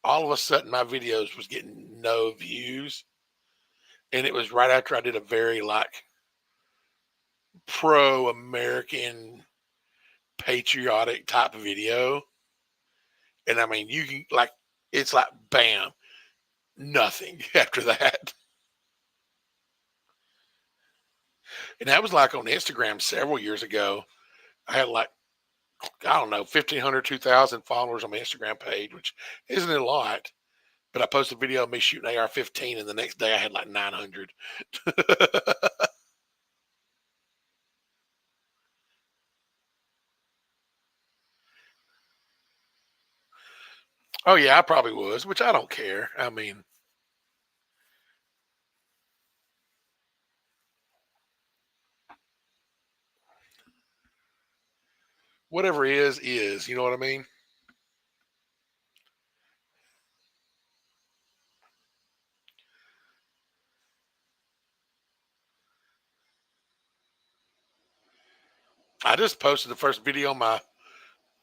all of a sudden my videos was getting no views, and it was right after I did a very like pro American patriotic type video. And I mean, you can like, it's like bam, nothing after that. And that was like on Instagram several years ago. I had like, I don't know, 1,500, 2,000 followers on my Instagram page, which isn't a lot. But I posted a video of me shooting AR-15, and the next day I had like 900. Oh yeah, I probably was, which I don't care. I mean, whatever is. You know what I mean? I just posted the first video on my,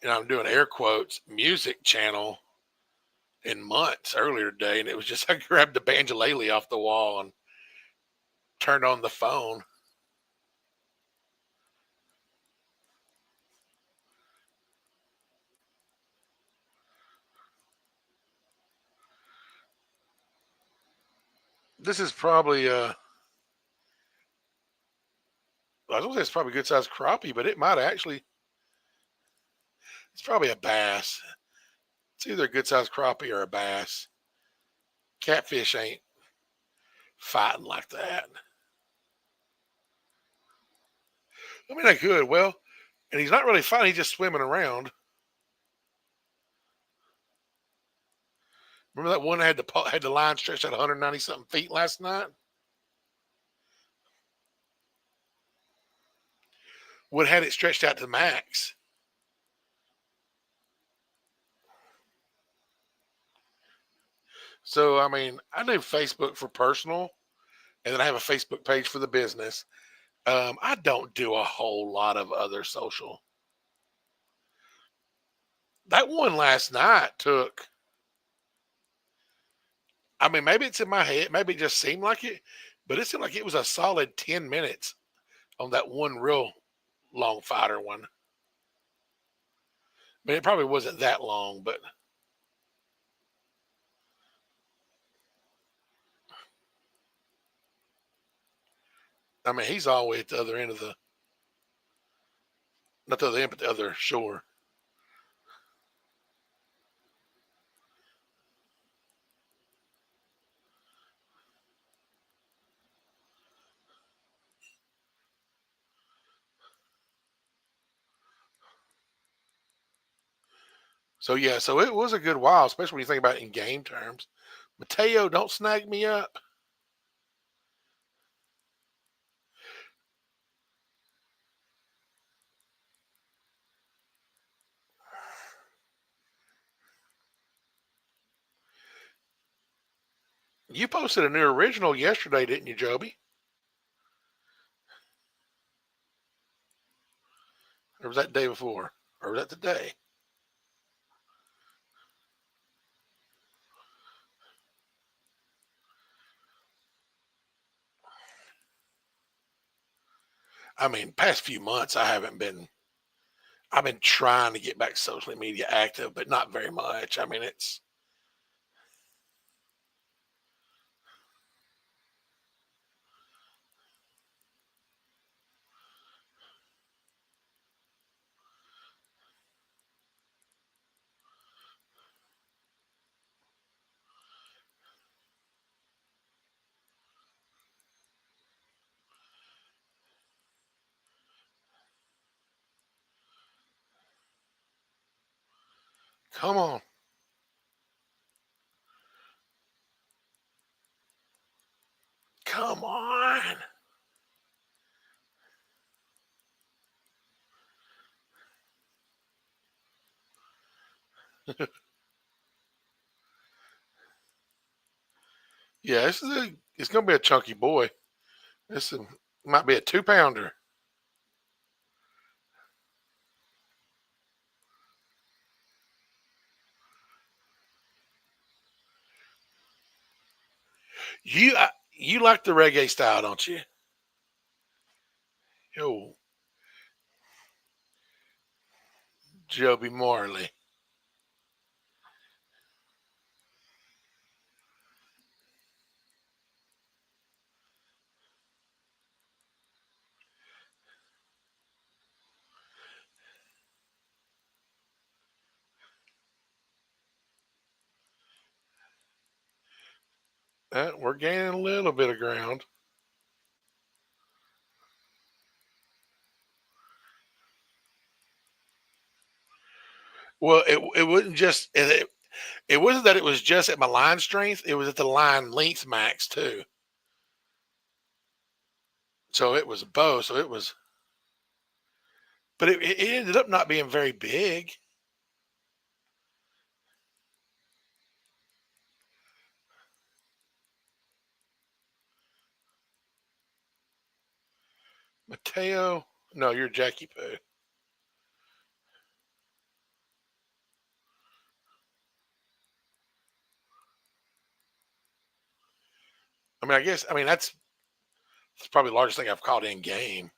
I'm doing air quotes, music channel in months earlier today, and it was just I grabbed the banjolele off the wall and turned on the phone. This is probably I was gonna say it's probably a good sized crappie, but it might actually, it's probably a bass. It's either a good sized crappie or a bass. Catfish ain't fighting like that. I mean, they could. Well, and he's not really fighting. He's just swimming around. Remember that one that had the line stretched out 190 something feet last night? Would had it stretched out to the max. So I mean, I do Facebook for personal, and then I have a Facebook page for the business. I don't do a whole lot of other social. That one last night took. I mean, maybe it's in my head. Maybe it just seemed like it, but it seemed like it was a solid 10 minutes on that one real long fighter one. I mean, it probably wasn't that long, but I mean, he's always at the other end of the, not the other end, but the other shore. So yeah, so it was a good while, especially when you think about it in game terms. Mateo, don't snag me up. You posted a new original yesterday, didn't you, Joby? Or was that the day before? Or was that the day? I mean, past few months, I haven't been. I've been trying to get back socially media active, but not very much. I mean, it's come on, come on. Yeah, it's gonna be a chunky boy. Might be a 2 pounder. You like the reggae style, don't you? Yo, Joby Marley. We're gaining a little bit of ground. Well, it wasn't just it wasn't that it was just at my line strength. It was at the line length max too. So it was both. So it was, but it ended up not being very big. Mateo, no, you're Jackie Poo. I mean, I guess I mean that's probably the largest thing I've caught in game.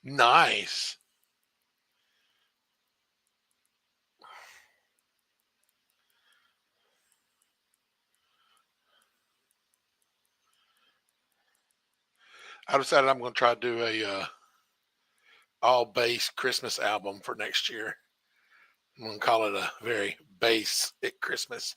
Nice. I decided I'm going to try to do a all bass Christmas album for next year. I'm going to call it a very bass at Christmas.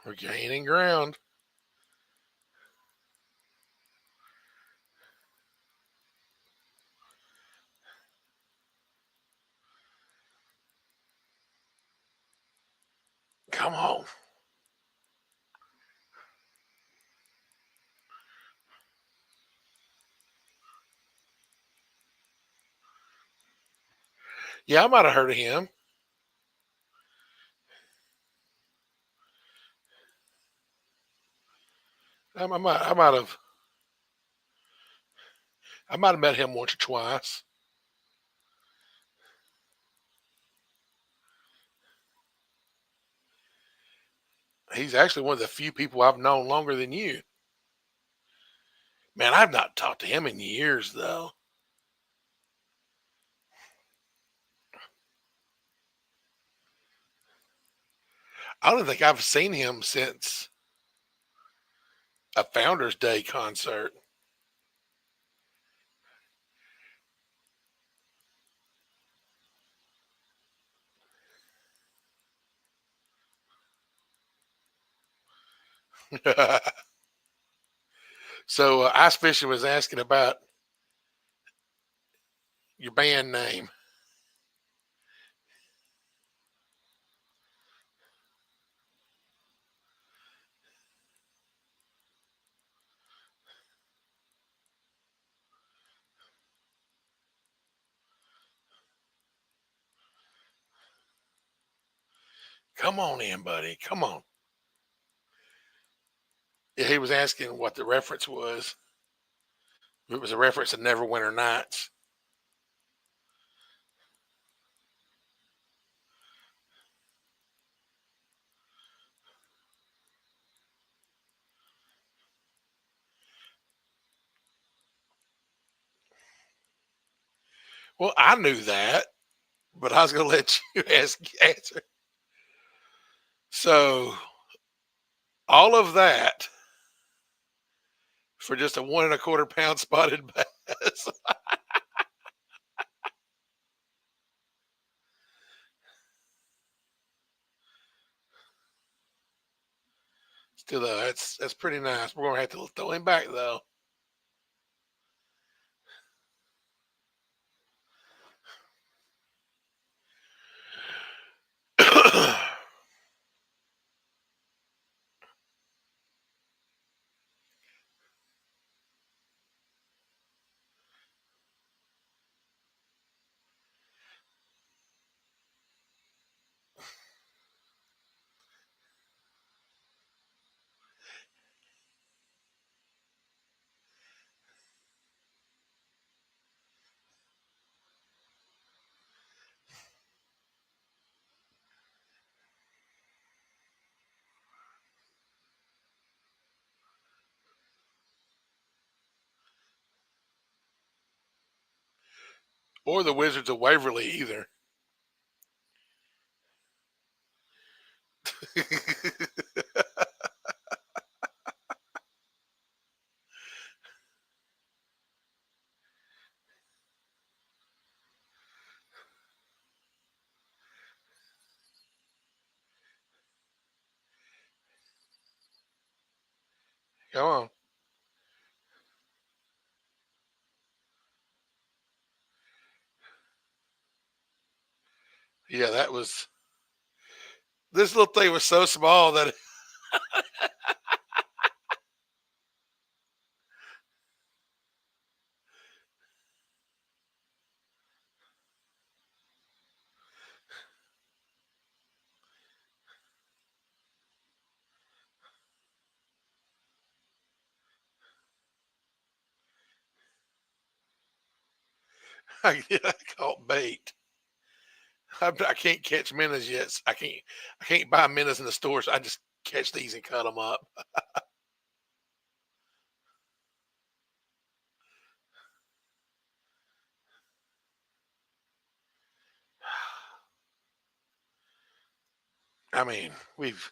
We're gaining ground. Come on. Yeah, I might have heard of him. I might have met him once or twice. He's actually one of the few people I've known longer than you. Man, I've not talked to him in years though. I don't think I've seen him since a Founders Day concert. So Ice Fishing was asking about your band name. Come on in, buddy. Come on. Yeah, he was asking what the reference was. It was a reference to Neverwinter Nights. Well, I knew that, but I was going to let you answer. So all of that for just a 1 1/4 pound spotted bass. Still, that's pretty nice. We're gonna have to throw him back though. Or the Wizards of Waverly either. Come on. Yeah, that was. This little thing was so small that I caught bait. I can't catch minnows yet. I can't buy minnows in the stores. I just catch these and cut them up. I mean, we've.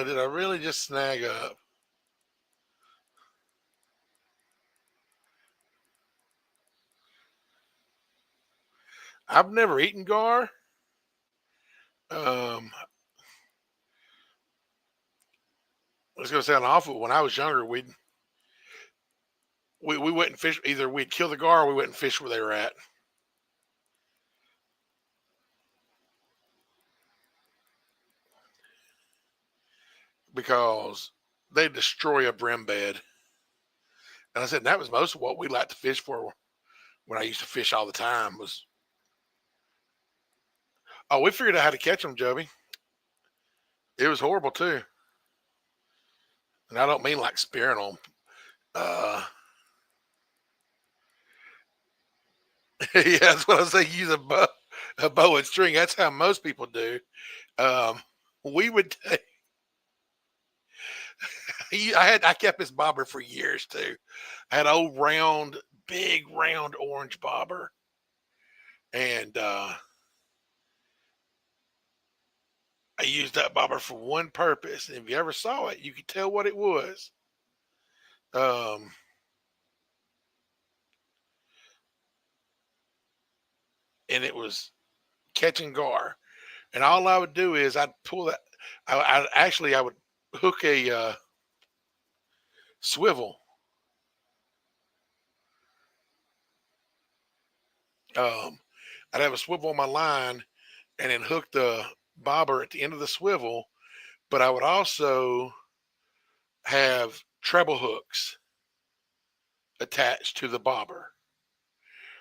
Did I really just snag up? I've never eaten gar. Um, it's gonna sound awful. When I was younger, we went and fish. Either we'd kill the gar or we went and fish where they were at because they destroy a brim bed. And I said that was most of what we like to fish for when I used to fish all the time was. Oh, we figured out how to catch them, Joby. It was horrible too, and I don't mean like spearing them. Uh, yeah, that's what I say. Use a bow and string. That's how most people do. Um, we would. I kept this bobber for years too. I had an old round, big round orange bobber, and I used that bobber for one purpose. And if you ever saw it, you could tell what it was. Um, and it was catching gar. And all I would do is I'd pull that. I would hook a swivel. Um, I'd have a swivel on my line and then hook the bobber at the end of the swivel. But I would also have treble hooks attached to the bobber.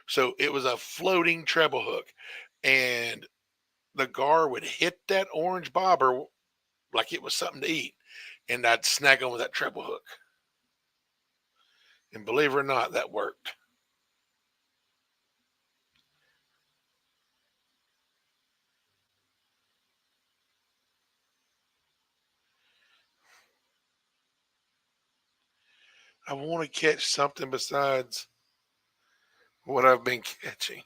So it was a floating treble hook. And the gar would hit that orange bobber like it was something to eat. And I'd snag on with that treble hook. And believe it or not, that worked. I want to catch something besides what I've been catching.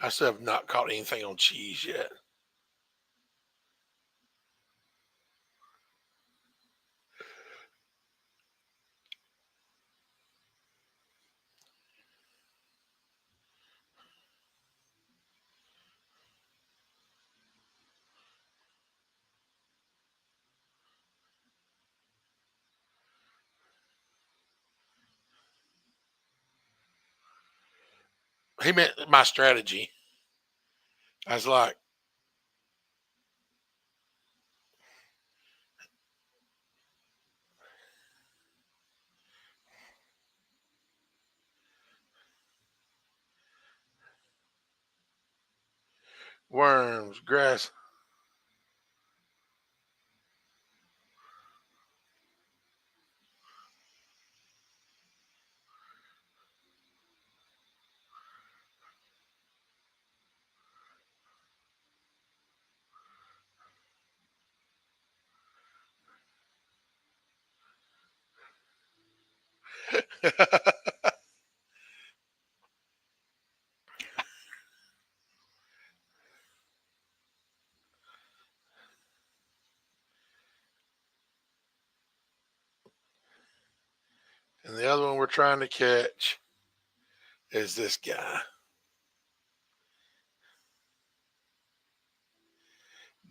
I still have not caught anything on cheese yet. He meant my strategy. I was like, worms, grass. And the other one we're trying to catch is this guy.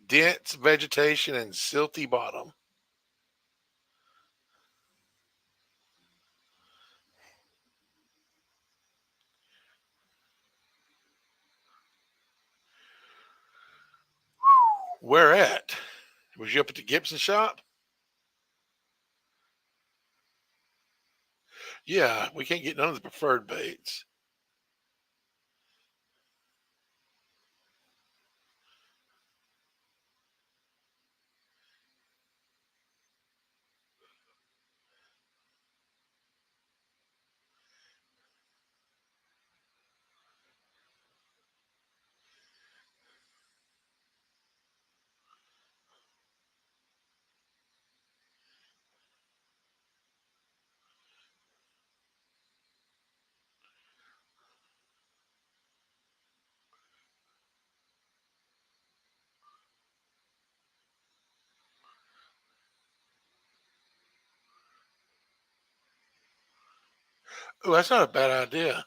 Dense vegetation and silty bottom. Where at? Was you up at the Gibson shop? Yeah, we can't get none of the preferred baits. Oh, that's not a bad idea.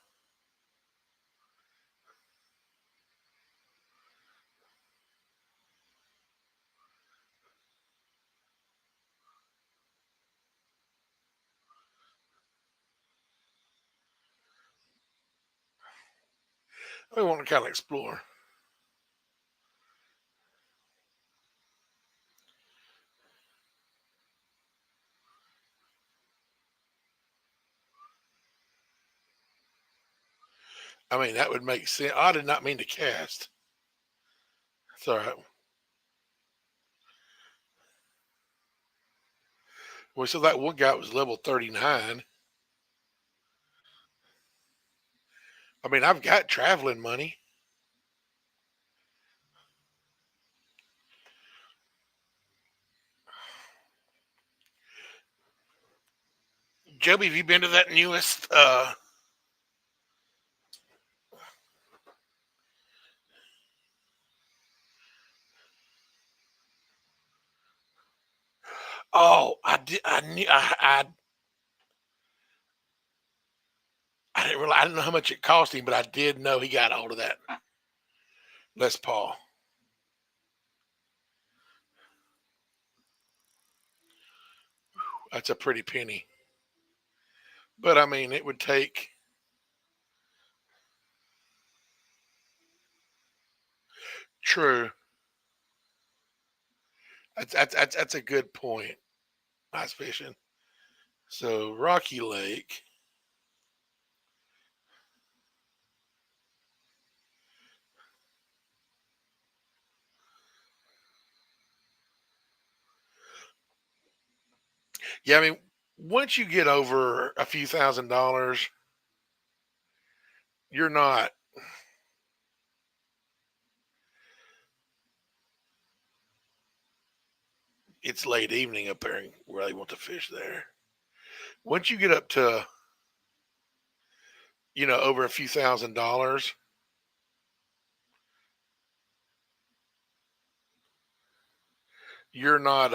We want to kind of explore. I mean, that would make sense. I did not mean to cast. It's all right. Well, so that one guy was level 39. I mean, I've got traveling money. Joby, have you been to that newest? Oh, I did. I knew. I didn't realize. I didn't know how much it cost him, but I did know he got a hold of that Les Paul. That's a pretty penny. But I mean, it would take. True. That's a good point. Ice fishing. So Rocky Lake. Yeah, I mean, once you get over a few $1,000s, you're not. It's late evening up there where they want to fish there. Once you get up to over a few $1,000s, you're not.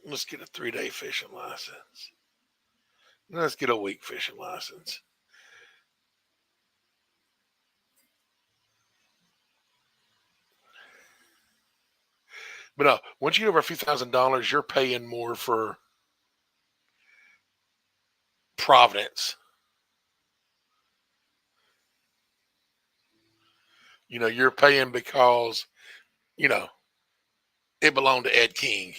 Let's get a 3-day fishing license. Let's get a week fishing license. But no, once you get over a few $1,000s, you're paying more for Providence. You're paying because you know it belonged to Ed King.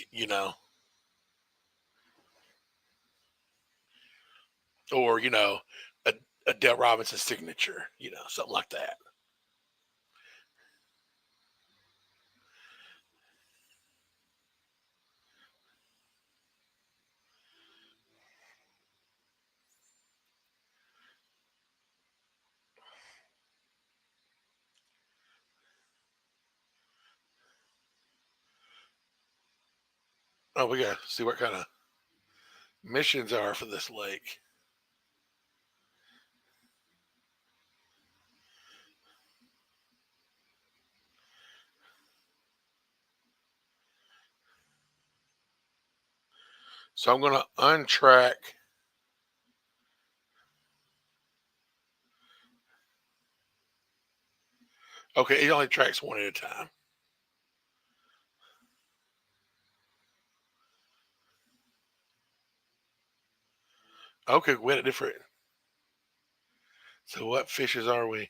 Or a, a Dale Robinson signature. Something like that. Oh, we gotta see what kind of missions are for this lake. So I'm gonna untrack. Okay, it only tracks one at a time. Okay, we had a different. So what fishes are we?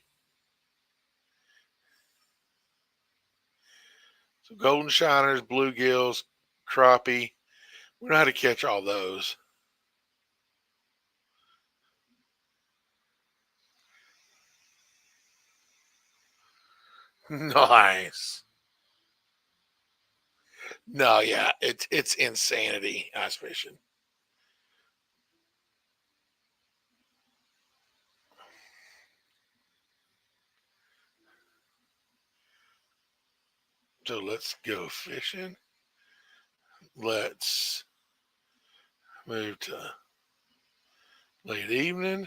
So golden shiners, bluegills, crappie. We know how to catch all those. Nice. No, yeah, it's insanity ice fishing. So let's go fishing. Let's move to late evening.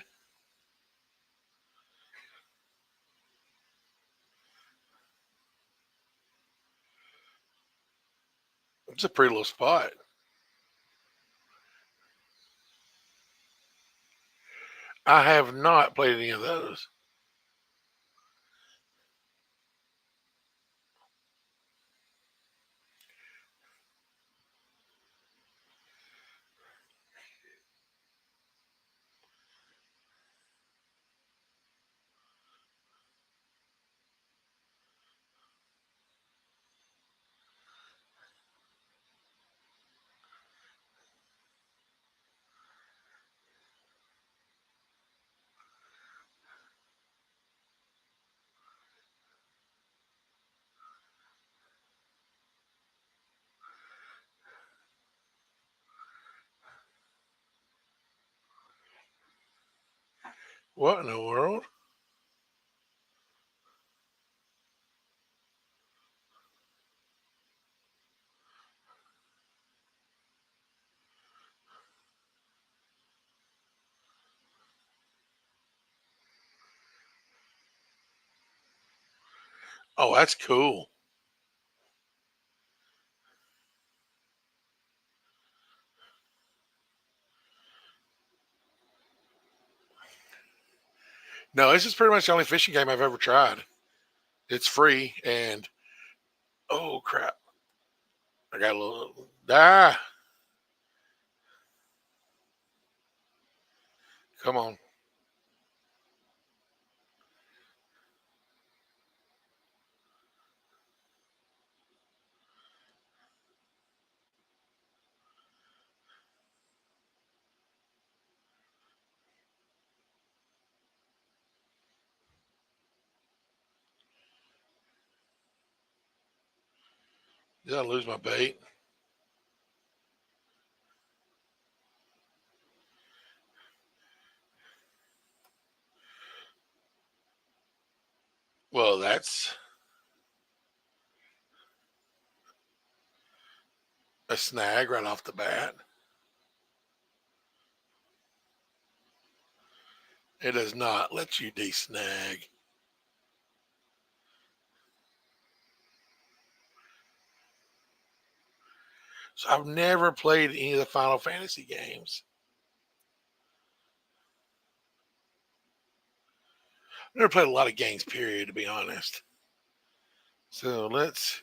It's a pretty little spot. I have not played any of those. What in the world? Oh, that's cool. No, this is pretty much the only fishing game I've ever tried. It's free, and oh crap, I got a little Come on, did I lose my bait? Well, that's a snag right off the bat. It does not let you desnag. So I've never played any of the Final Fantasy games. I've never played a lot of games, period, to be honest. So let's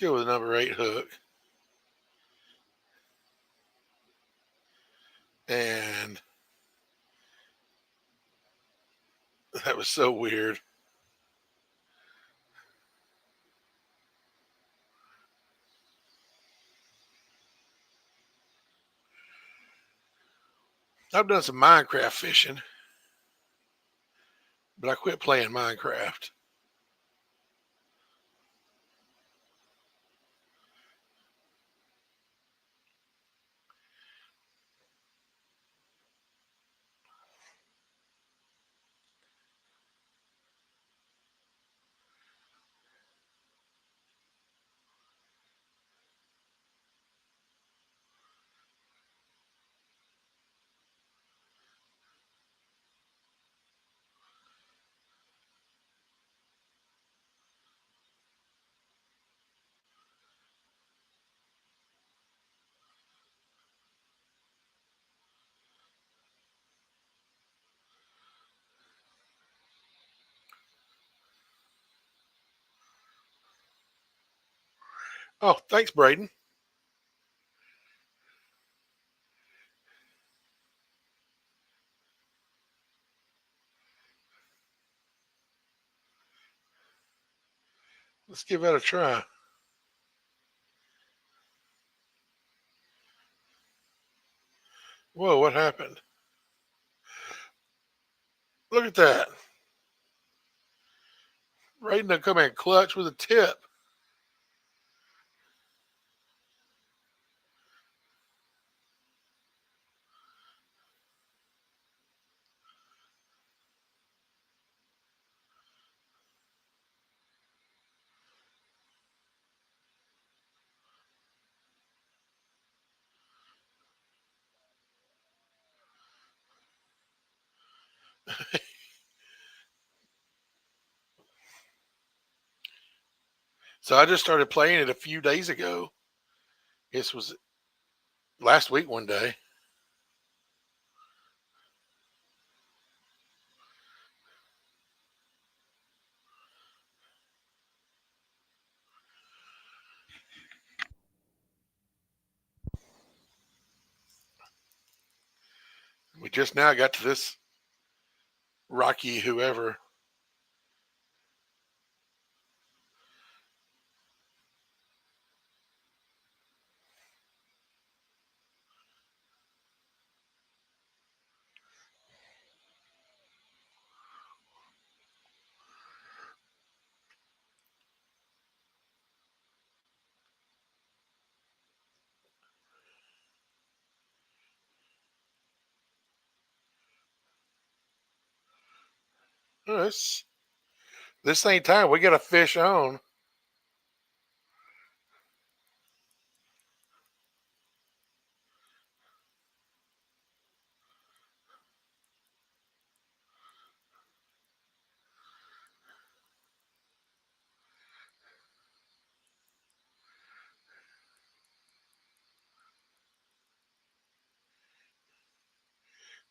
go with number 8 hook. And that was so weird. I've done some Minecraft fishing, but I quit playing Minecraft. Oh, thanks, Braden. Let's give that a try. Whoa, what happened? Look at that. Braden done come in clutch with a tip. So I just started playing it a few days ago. This was last week one day. We just now got to this Rocky whoever. This ain't time. We got a fish on.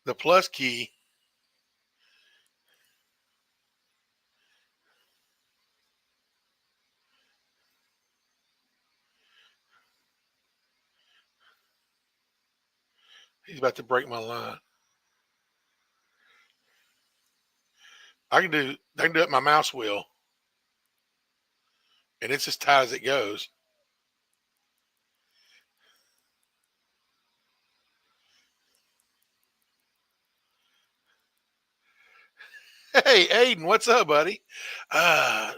The plus key. He's about to break my line. I can do it with my mouse wheel, and it's as tight as it goes. Hey, Aiden, what's up, buddy? Uh,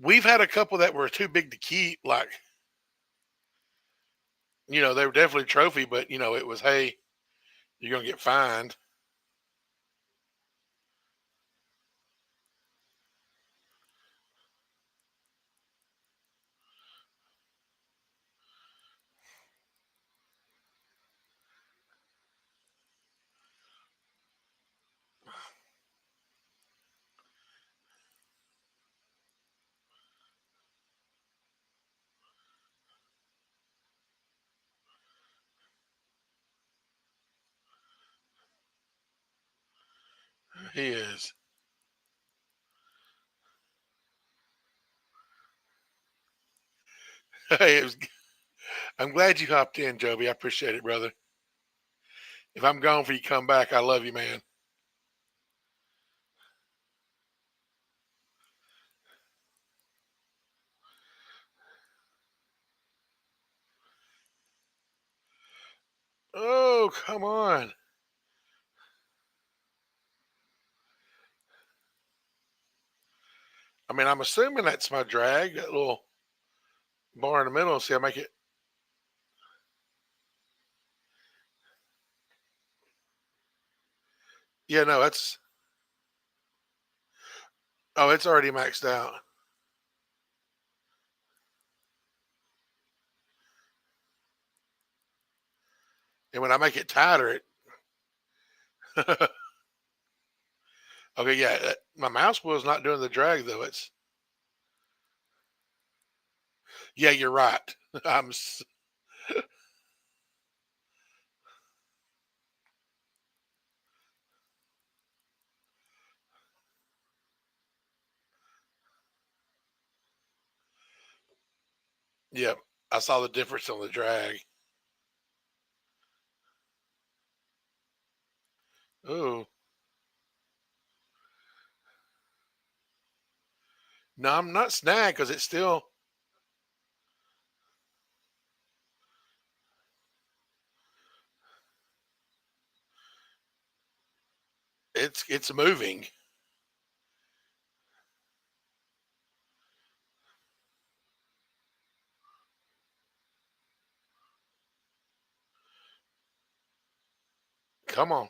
we've had a couple that were too big to keep. Like, they were definitely trophy, but it was, hey, you're gonna get fined. He is. Hey, I'm glad you hopped in, Joby. I appreciate it, brother. If I'm gone for you, come back. I love you, man. Oh, come on. I mean, I'm assuming that's my drag, that little bar in the middle. See, I make it. Yeah, no, that's. Oh, it's already maxed out. And when I make it tighter, it. Okay, yeah, my mouse wheel's not doing the drag though. It's. Yeah, you're right. I'm. Yep, I saw the difference on the drag. Oh, no, I'm not snagged because it's still. It's moving. Come on,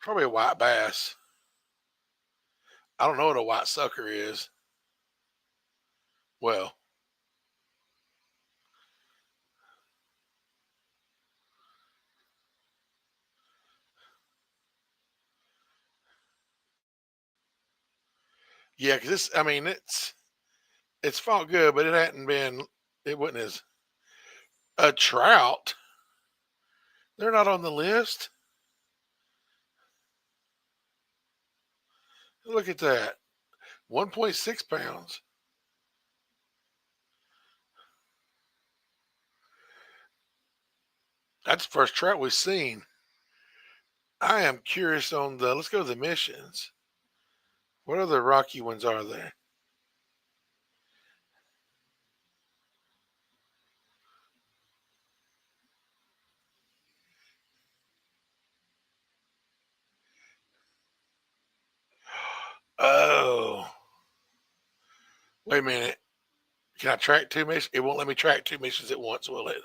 probably a white bass. I don't know what a white sucker is. Well, yeah, because this. I mean, it's fought good, but it hadn't been. It wasn't as a trout. They're not on the list. Look at that, 1.6 pounds. That's the first trout we've seen. I am curious on the. Let's go to the missions. What other rocky ones are there? Oh, wait a minute. Can I track two missions? It won't let me track two missions at once, will it?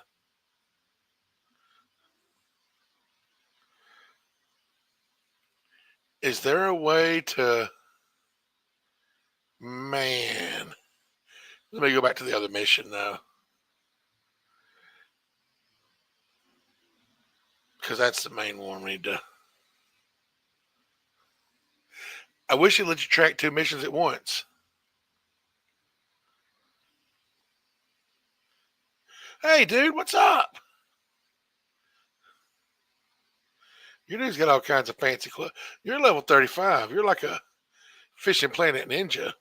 Is there a way to, man, let me go back to the other mission now. Because that's the main one we need to. I wish it let you track two missions at once. Hey, dude, what's up? Your dude's got all kinds of fancy clothes. You're level 35. You're like a Fishing Planet ninja.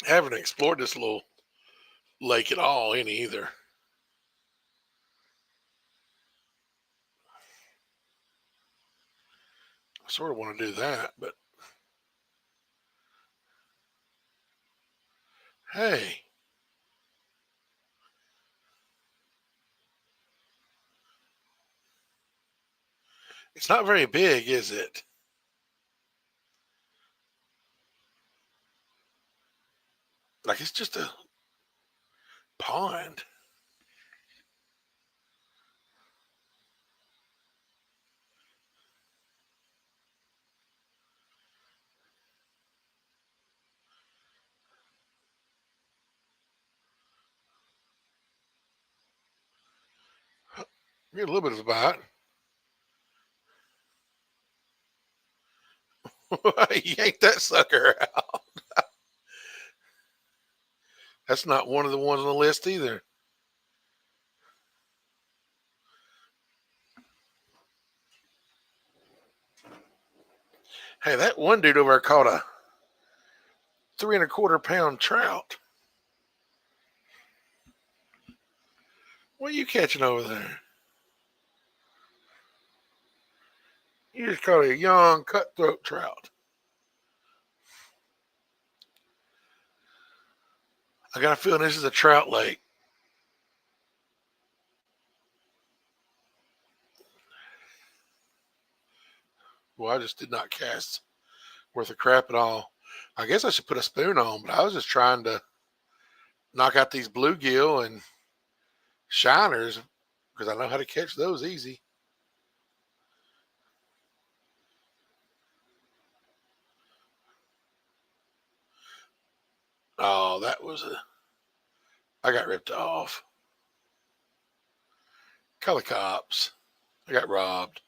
I haven't explored this little lake at all, any either. I sort of want to do that, but hey, it's not very big, is it? Like it's just a pond. You get a little bit of a bite. Yank that sucker out. That's not one of the ones on the list either. Hey, that one dude over there caught a 3.25 pound trout. What are you catching over there? You just caught a young cutthroat trout. I got a feeling this is a trout lake. Well, I just did not cast worth a crap at all. I guess I should put a spoon on, but I was just trying to knock out these bluegill and shiners because I know how to catch those easy. Oh, that was a. I got ripped off. Call the cops. I got robbed.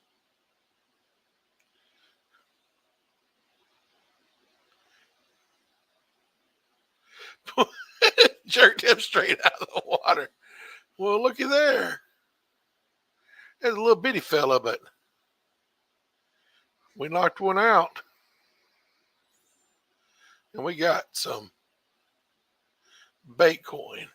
Jerked him straight out of the water. Well, looky there. There's a little bitty fella, but we knocked one out. And we got some bait coin.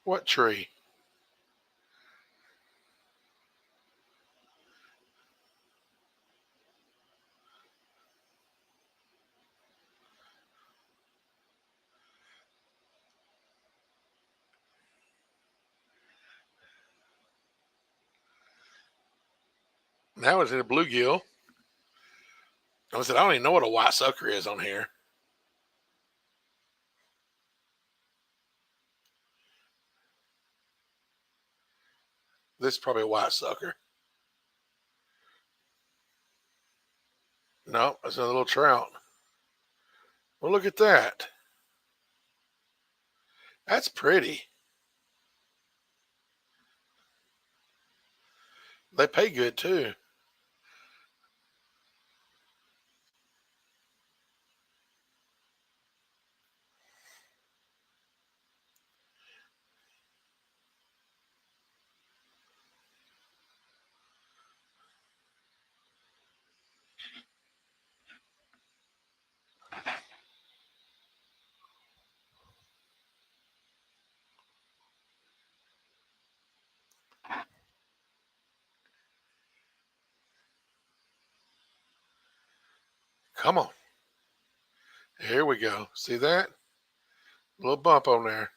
What tree? Now it's in a bluegill. I said, I don't even know what a white sucker is on here. This is probably a white sucker. No, that's another little trout. Well, look at that. That's pretty. They pay good too. Come on. Here we go. See that? A little bump on there.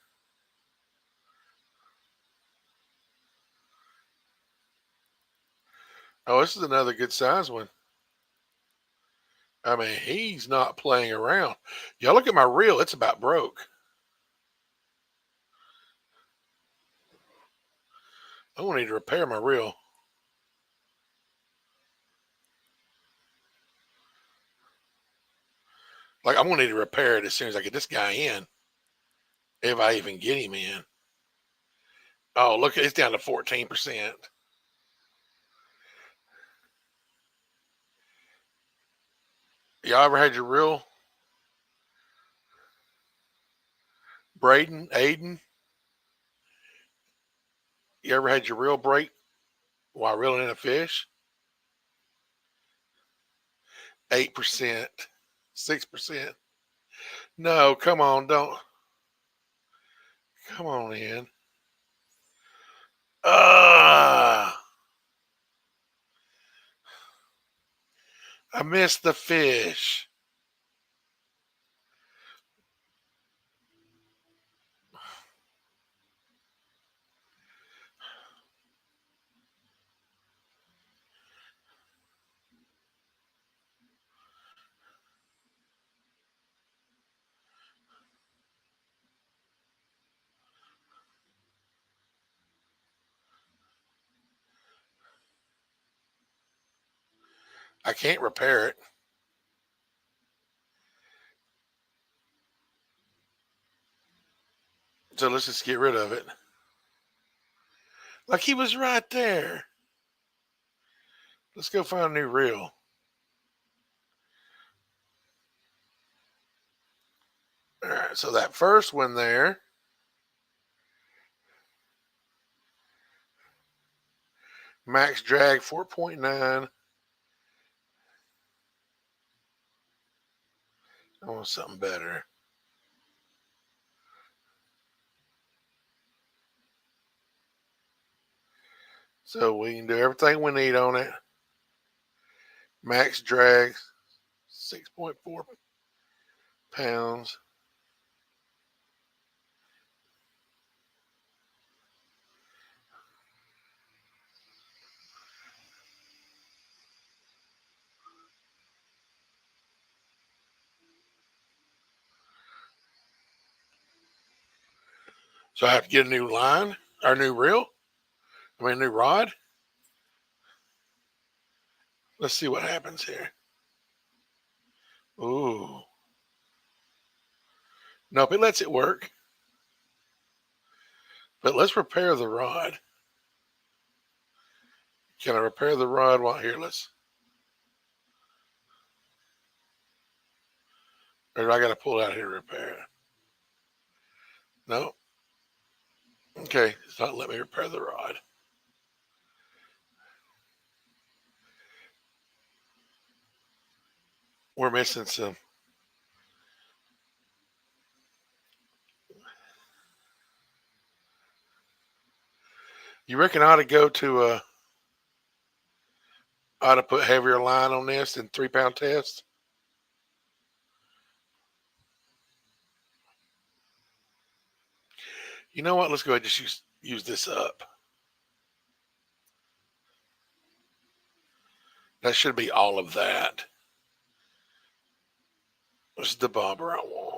Oh, this is another good size one. I mean, he's not playing around. Y'all look at my reel. It's about broke. I'm going to need to repair my reel. Like, I'm going to need to repair it as soon as I get this guy in. If I even get him in. Oh, look, it's down to 14%. Y'all ever had your reel? Braden, Aiden? You ever had your reel break while reeling in a fish? 8%, 6%. No, come on, don't. Come on in. I missed the fish. I can't repair it. So let's just get rid of it. Like he was right there. Let's go find a new reel. All right, so that first one there, max drag 4.9. I want something better. So we can do everything we need on it. Max drag 6.4 pounds. So I have to get a new line, or new reel. I mean, new rod. Let's see what happens here. Ooh. Nope, it lets it work. But let's repair the rod. Can I repair the rod while here? Let's. Or do I got to pull it out here to repair it? No. Okay, it's not letting me repair the rod. We're missing some. You reckon I ought to go to ought to put heavier line on this than 3 pound test? You know what? Let's go ahead and just use this up. That should be all of that. This is the bobber I want.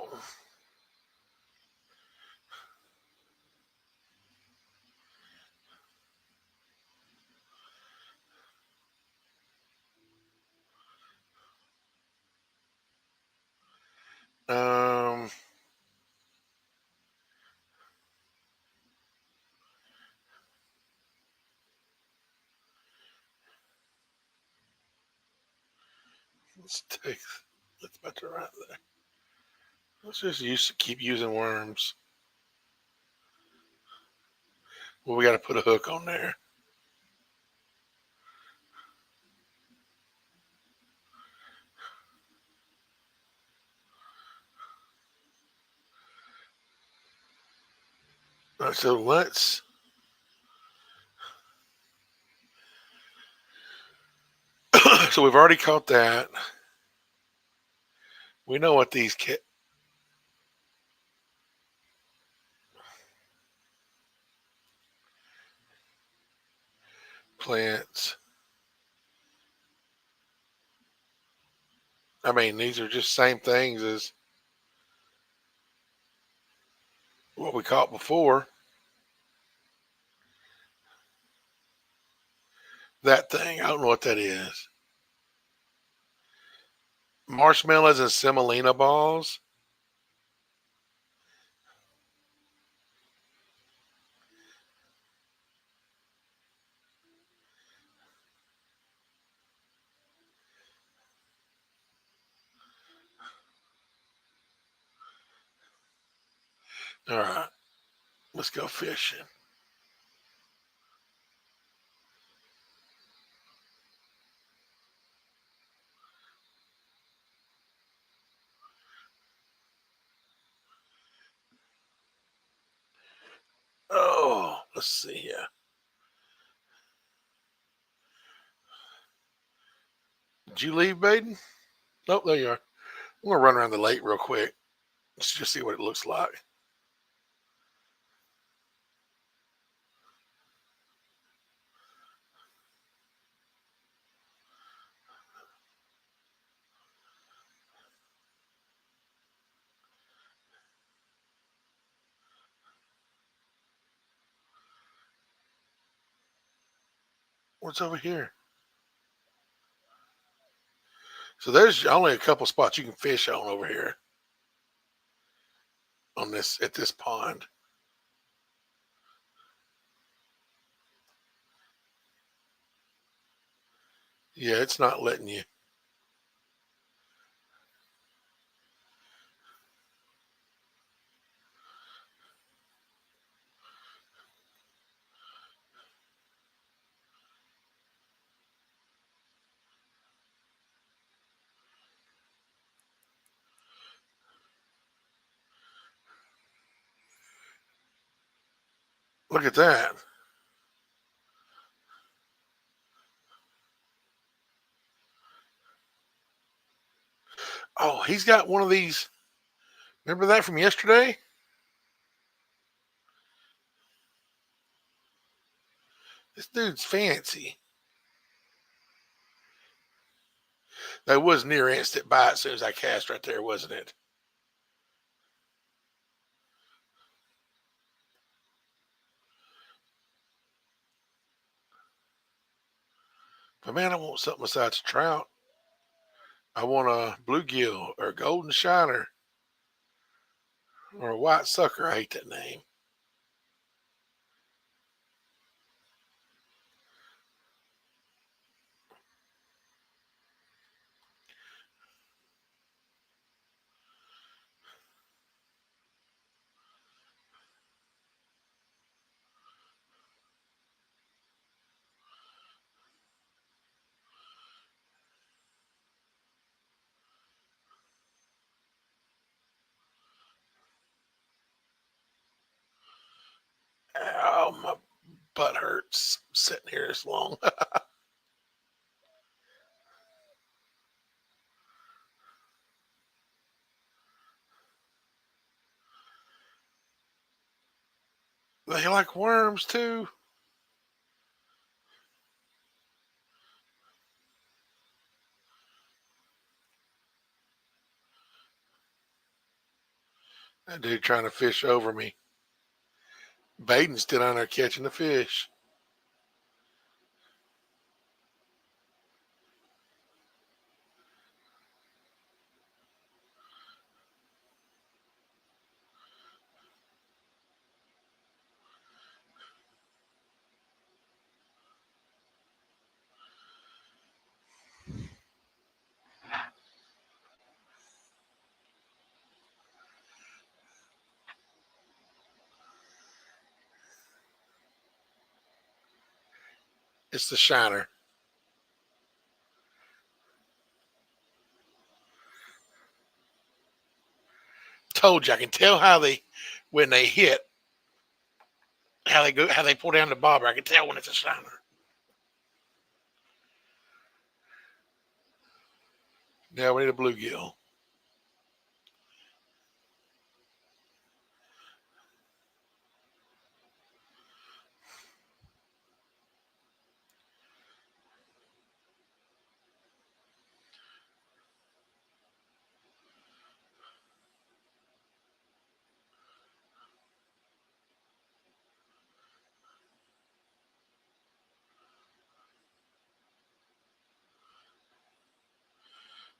Um, let's take. Let's put it right there. Let's just keep using worms. Well, we got to put a hook on there. All right, so let's. So we've already caught that. We know what these plants. I mean, these are just same things as what we caught before. That thing, I don't know what that is. Marshmallows and semolina balls. All right, let's go fishing. Oh, let's see here. Did you leave, Baden? Nope, there you are. I'm gonna run around the lake real quick. Let's just see what it looks like. What's over here? So there's only a couple spots you can fish on over here on this at this pond. Yeah, it's not letting you. Look at that. Oh, he's got one of these. Remember that from yesterday? This dude's fancy. That was near instant bite as soon as I cast right there, wasn't it? But man, I want something besides trout. I want a bluegill or a golden shiner or a white sucker. I hate that name. Oh, my butt hurts sitting here this long. They like worms too. That dude trying to fish over me. Baden's still on there catching the fish. It's the shiner. Told you, I can tell how they, when they hit, how they go, how they pull down the bobber. I can tell when it's a shiner. Now we need a bluegill.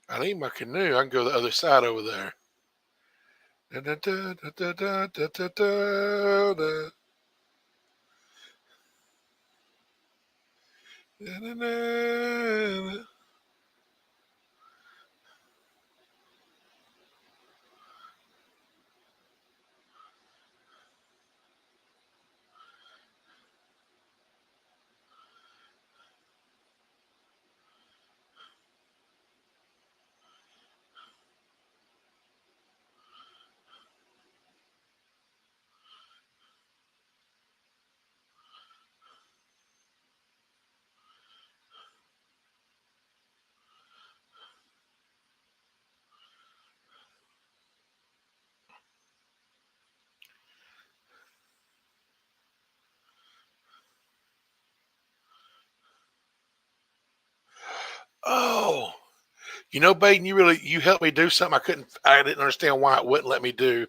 I need my canoe. I can go the other side over there. Da, da, da, da, da, da, da, da, da. Da, da, da. Oh, Baden, you helped me do something I didn't understand why it wouldn't let me do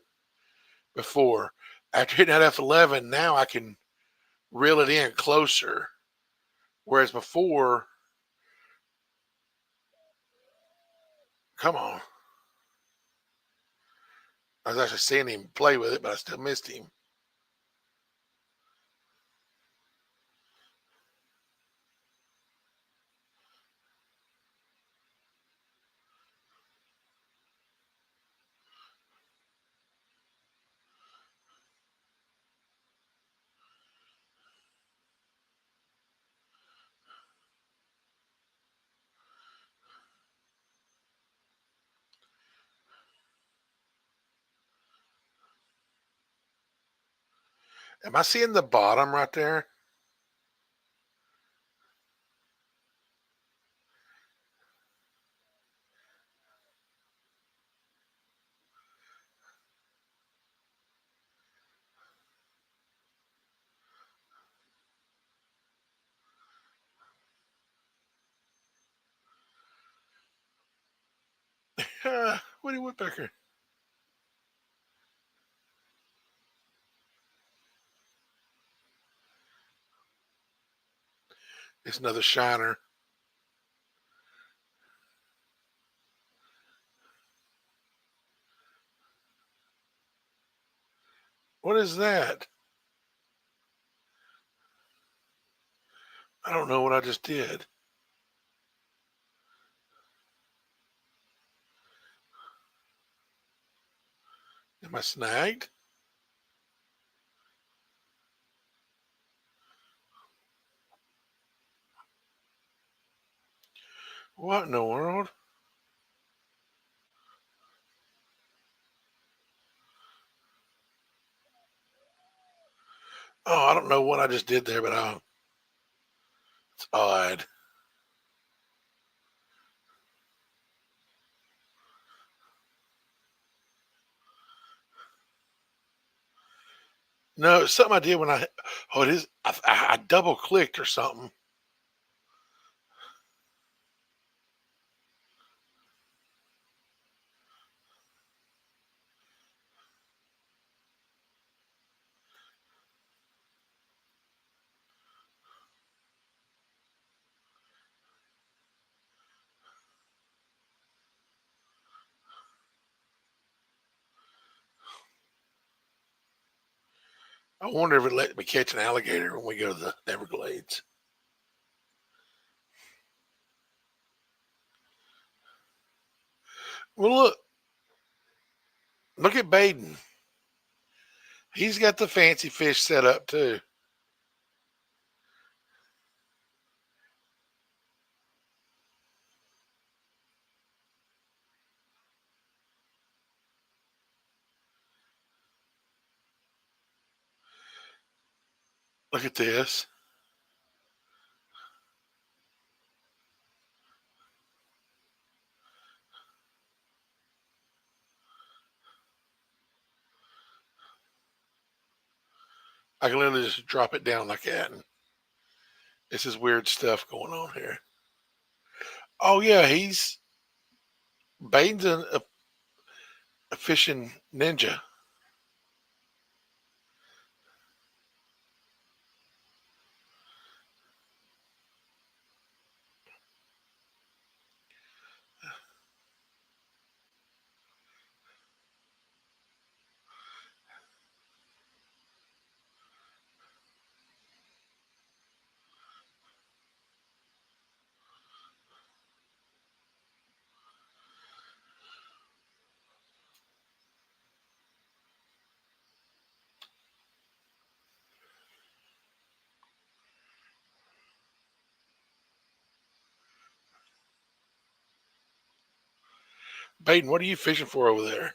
before. After hitting that F11, now I can reel it in closer. Whereas before, come on, I was actually seeing him play with it, but I still missed him. Am I seeing the bottom right there? Woody Woodpecker. It's another shiner. What is that? I don't know what I just did. Am I snagged? What in the world? Oh, I don't know what I just did there, but it's odd. No, it's something I did when oh, it is. I double clicked or something. I wonder if it let me catch an alligator when we go to the Everglades. Well, look at Baden. He's got the fancy fish set up too. Look at this. I can literally just drop it down like that. And this is weird stuff going on here. Oh yeah, Baden's a fishing ninja. Peyton, what are you fishing for over there?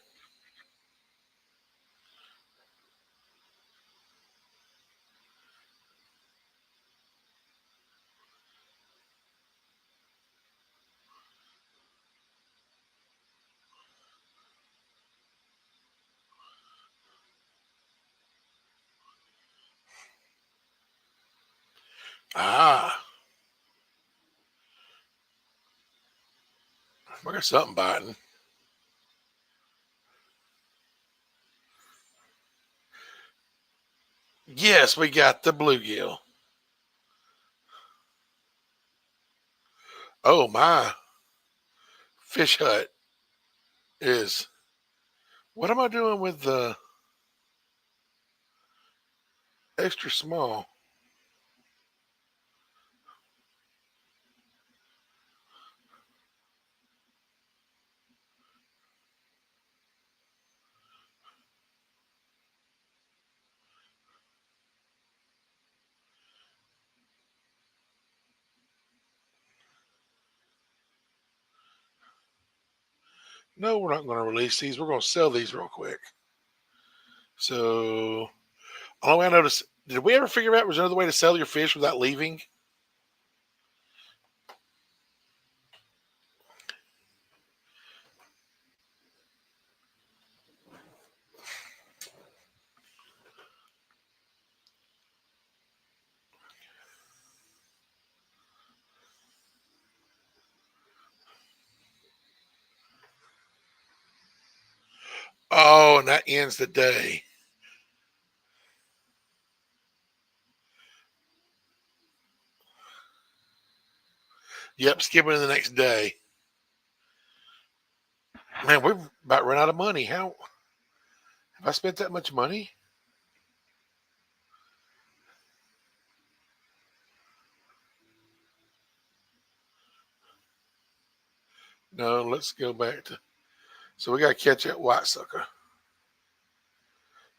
Ah, I got something biting. Yes, we got the bluegill. Oh, my fish hut is. What am I doing with the extra small? No, we're not going to release these. We're going to sell these real quick. So, only way I noticed, did we ever figure out was there another way to sell your fish without leaving? Oh, and that ends the day. Yep, skipping to the next day. Man, we've about run out of money. How have I spent that much money? No, let's go back to. So we got to catch that white sucker.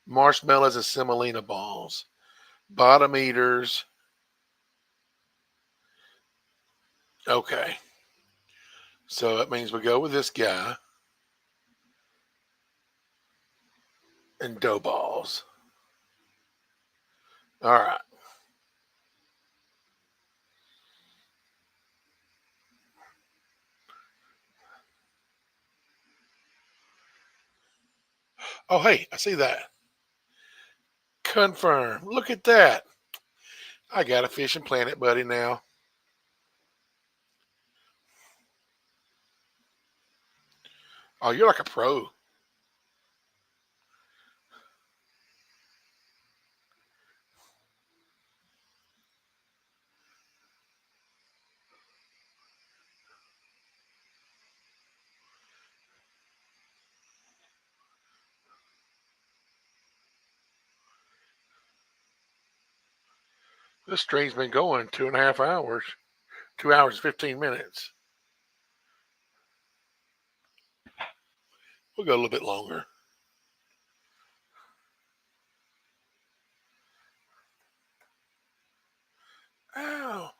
Marshmallows and semolina balls. Bottom eaters. Okay. So that means we go with this guy and dough balls. All right. Oh, hey, I see that. Confirm. Look at that. I got a fishing planet buddy now. Oh, you're like a pro. This stream's been going 2.5 hours. 2 hours, 15 minutes. We'll go a little bit longer. Ow.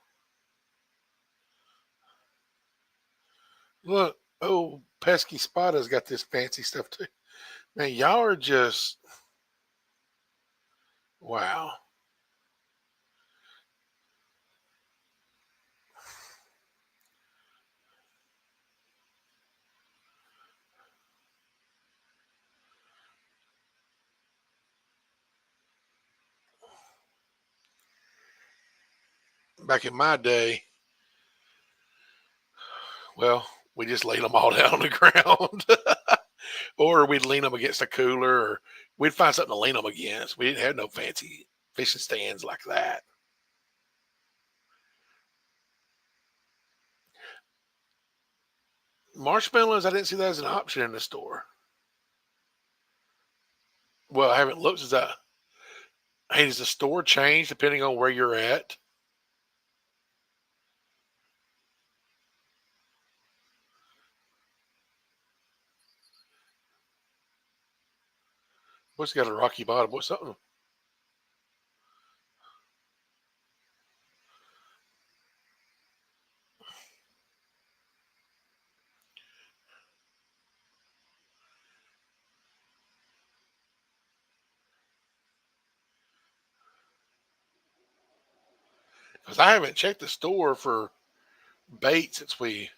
Look. Oh, pesky Spada's got this fancy stuff too. Man, y'all are just wow. Back in my day, well, we just laid them all down on the ground, or we'd lean them against a cooler, or we'd find something to lean them against. We didn't have no fancy fishing stands like that. Marshmallows, I didn't see that as an option in the store. Well, I haven't looked since that. Hey, does the store change depending on where you're at? What's got a rocky bottom? What's something? Because I haven't checked the store for bait since we.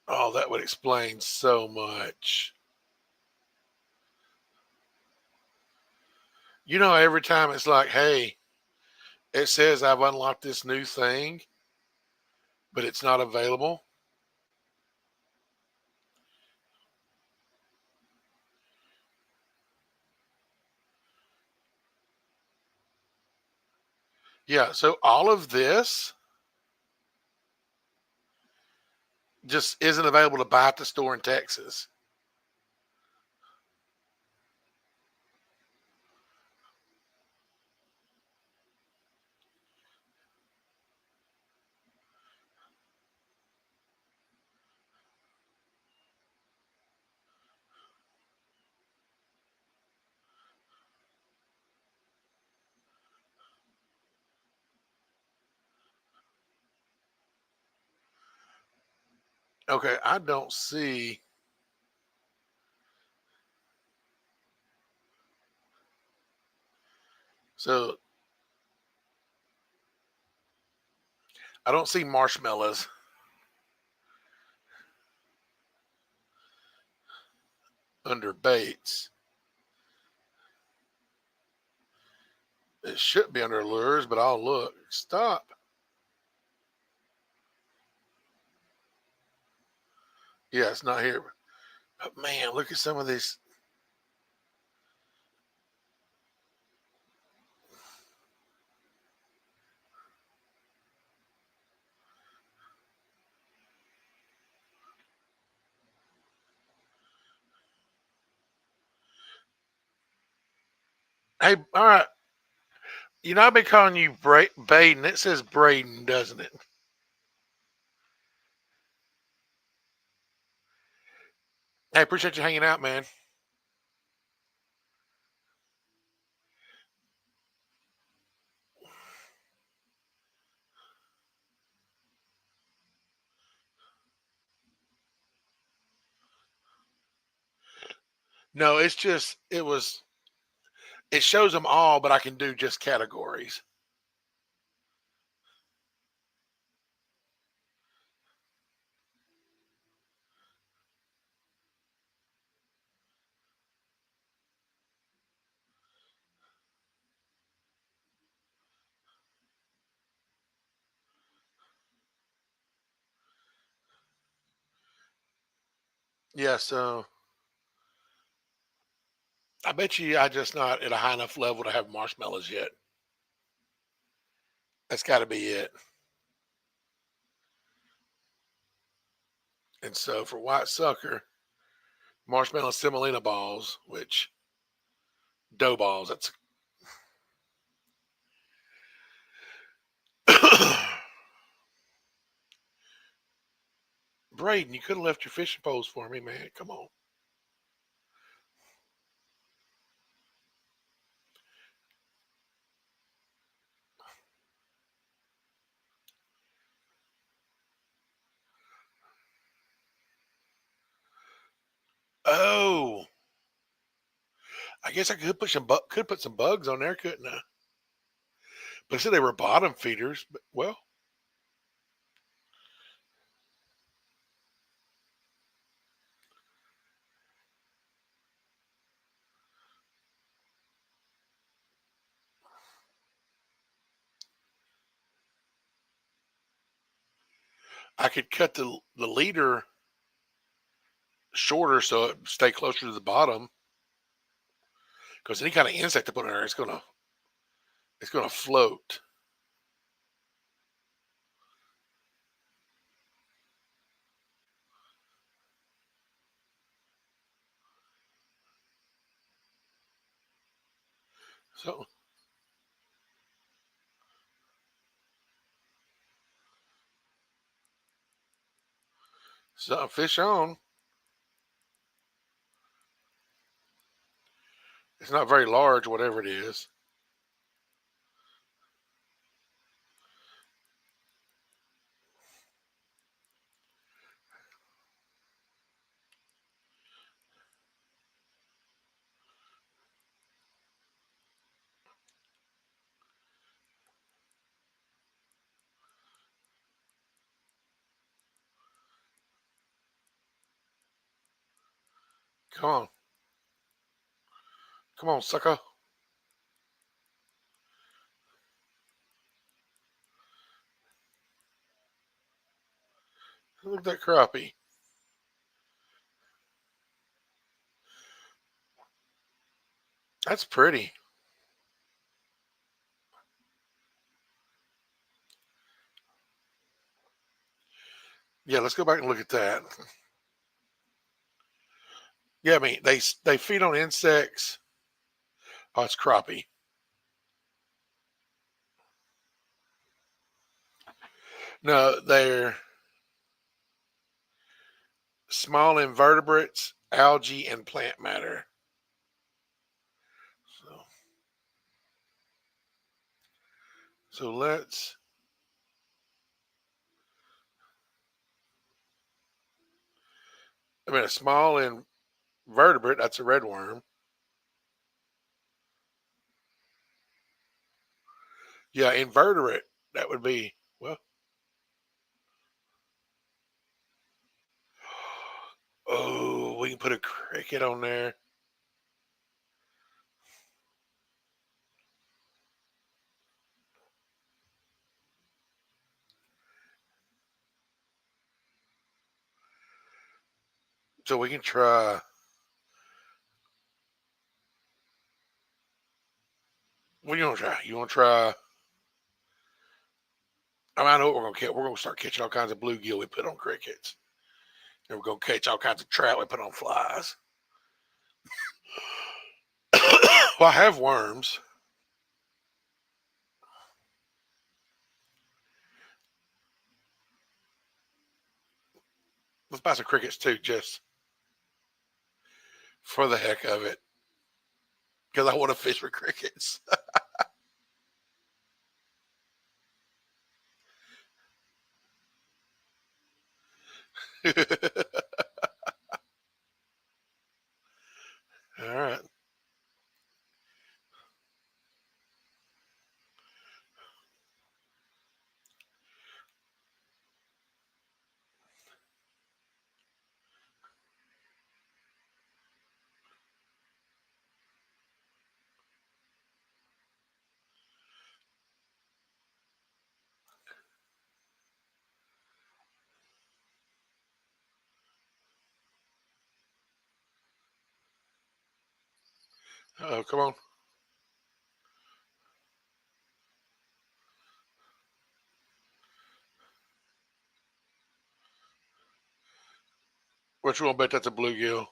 Oh, that would explain so much. You know, every time it's like, hey, it says I've unlocked this new thing, but it's not available. Yeah, so all of this just isn't available to buy at the store in Texas. Okay, I don't see. So I don't see marshmallows under baits. It should be under lures, but I'll look. Stop. Yeah, it's not here. But man, look at some of these. Hey, all right. You know, I've been calling you Baden. It says Braden, doesn't it? Hey, appreciate you hanging out, man. No, it's just, it shows them all, but I can do just categories. Yeah, so I bet you I just not at a high enough level to have marshmallows yet. That's got to be it. And so for white sucker, marshmallow semolina balls, which dough balls. That's Braden. You could have left your fishing poles for me, man. Come on. Oh, I guess I could could put some bugs on there, couldn't I? But I said they were bottom feeders. But well, I could cut the leader shorter so it stay closer to the bottom. Because any kind of insect to put in there, it's gonna float. So fish on. It's not very large, whatever it is. Come on. Come on, sucker. Look at that crappie. That's pretty. Yeah, let's go back and look at that. Yeah, I mean they feed on insects. Oh, it's crappie. No, they're small invertebrates, algae, and plant matter. So, so let's. I mean, a small invertebrate. That's a red worm. Yeah, invertebrate. That would be well. Oh, we can put a cricket on there. So we can try. What do you want to try? You want to try? I know what we're gonna catch. We're gonna start catching all kinds of bluegill we put on crickets, and we're gonna catch all kinds of trout we put on flies. Well, I have worms. Let's buy some crickets too, just for the heck of it, because I want to fish for crickets. All right. Oh, come on. Which one? Bet that's a bluegill.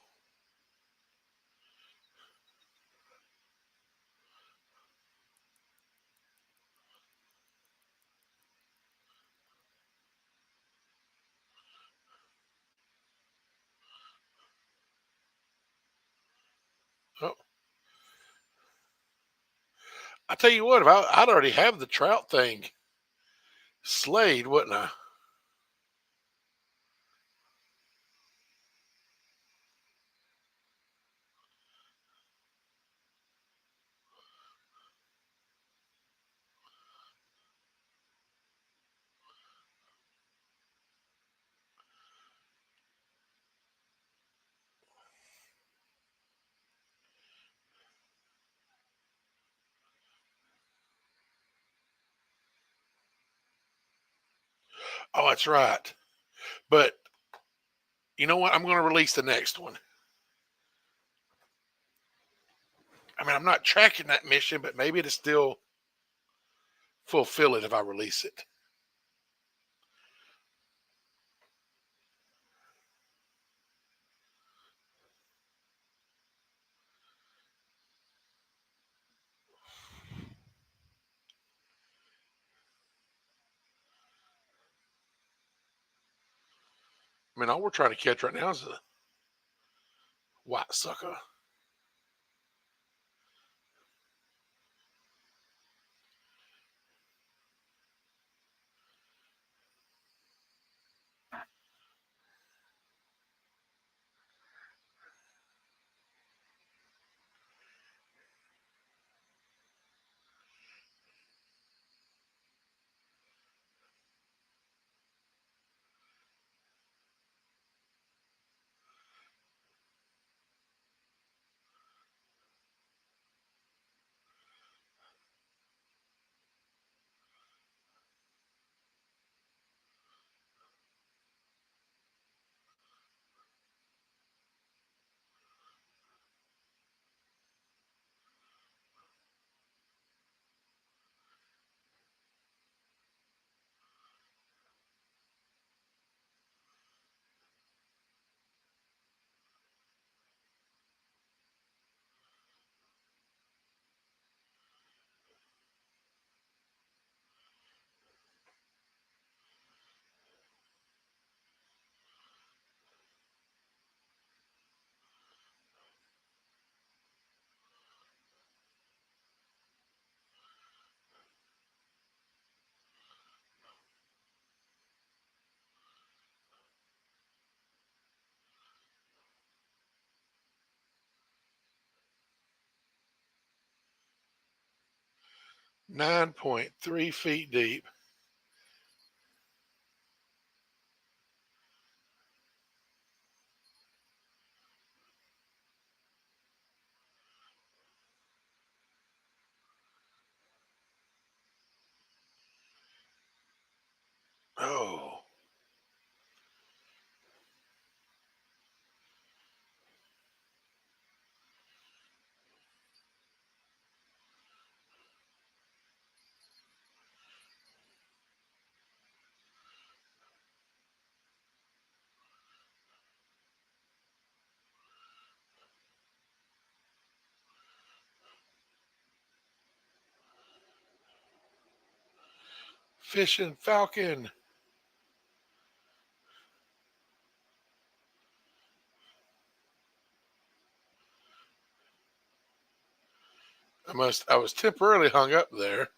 Oh, I tell you what, if I'd already have the trout thing slayed, wouldn't I? Oh, that's right. But you know what? I'm going to release the next one. I mean, I'm not tracking that mission, but maybe it'll still fulfill it if I release it. I mean, all we're trying to catch right now is a white sucker. 9.3 feet deep. Oh, fishing falcon. I was temporarily hung up there.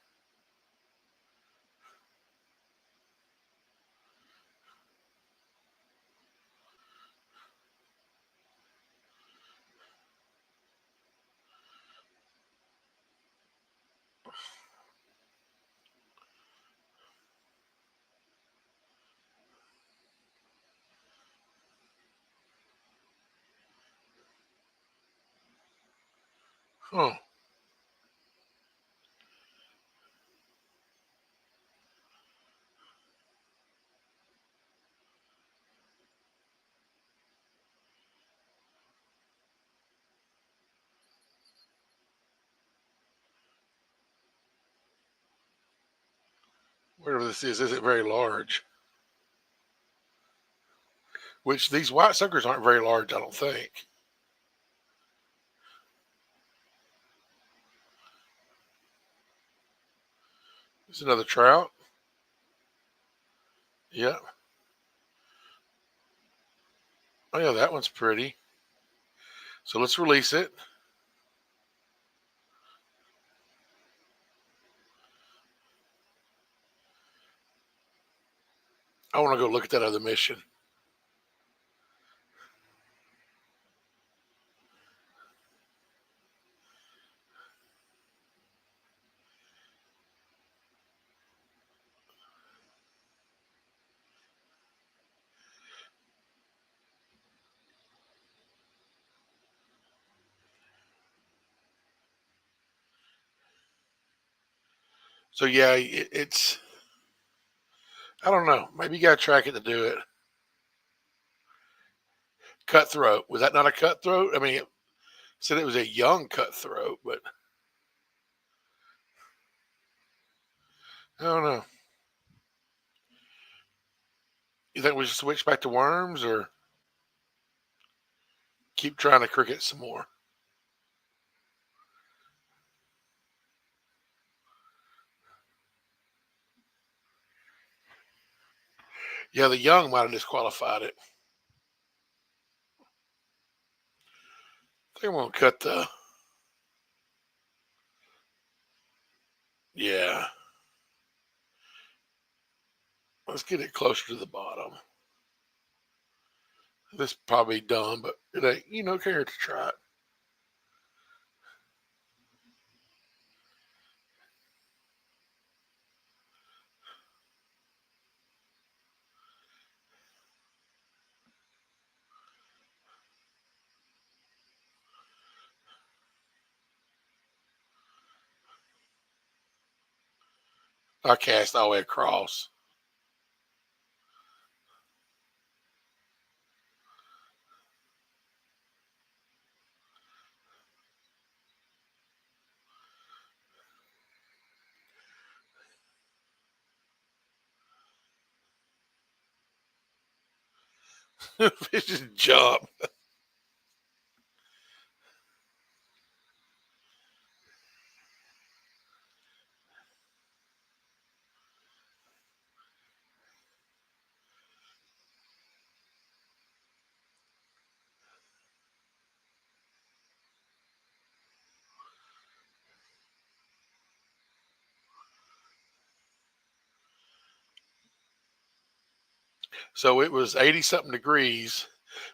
Huh. Whatever this is isn't very large. Which these white suckers aren't very large, I don't think. There's another trout. Yeah. Oh yeah, that one's pretty. So let's release it. I want to go look at that other mission. So yeah, it's I don't know. Maybe you got to track it to do it. Cutthroat. Was that not a cutthroat? I mean, it said it was a young cutthroat, but I don't know. You think we should switch back to worms or keep trying to cricket some more? Yeah, the young might have disqualified it. I think I'm gonna cut the. Yeah, let's get it closer to the bottom. This is probably dumb, but it ain't. Care to try it. I cast all the way across. Fish just jump. So it was 80 something degrees,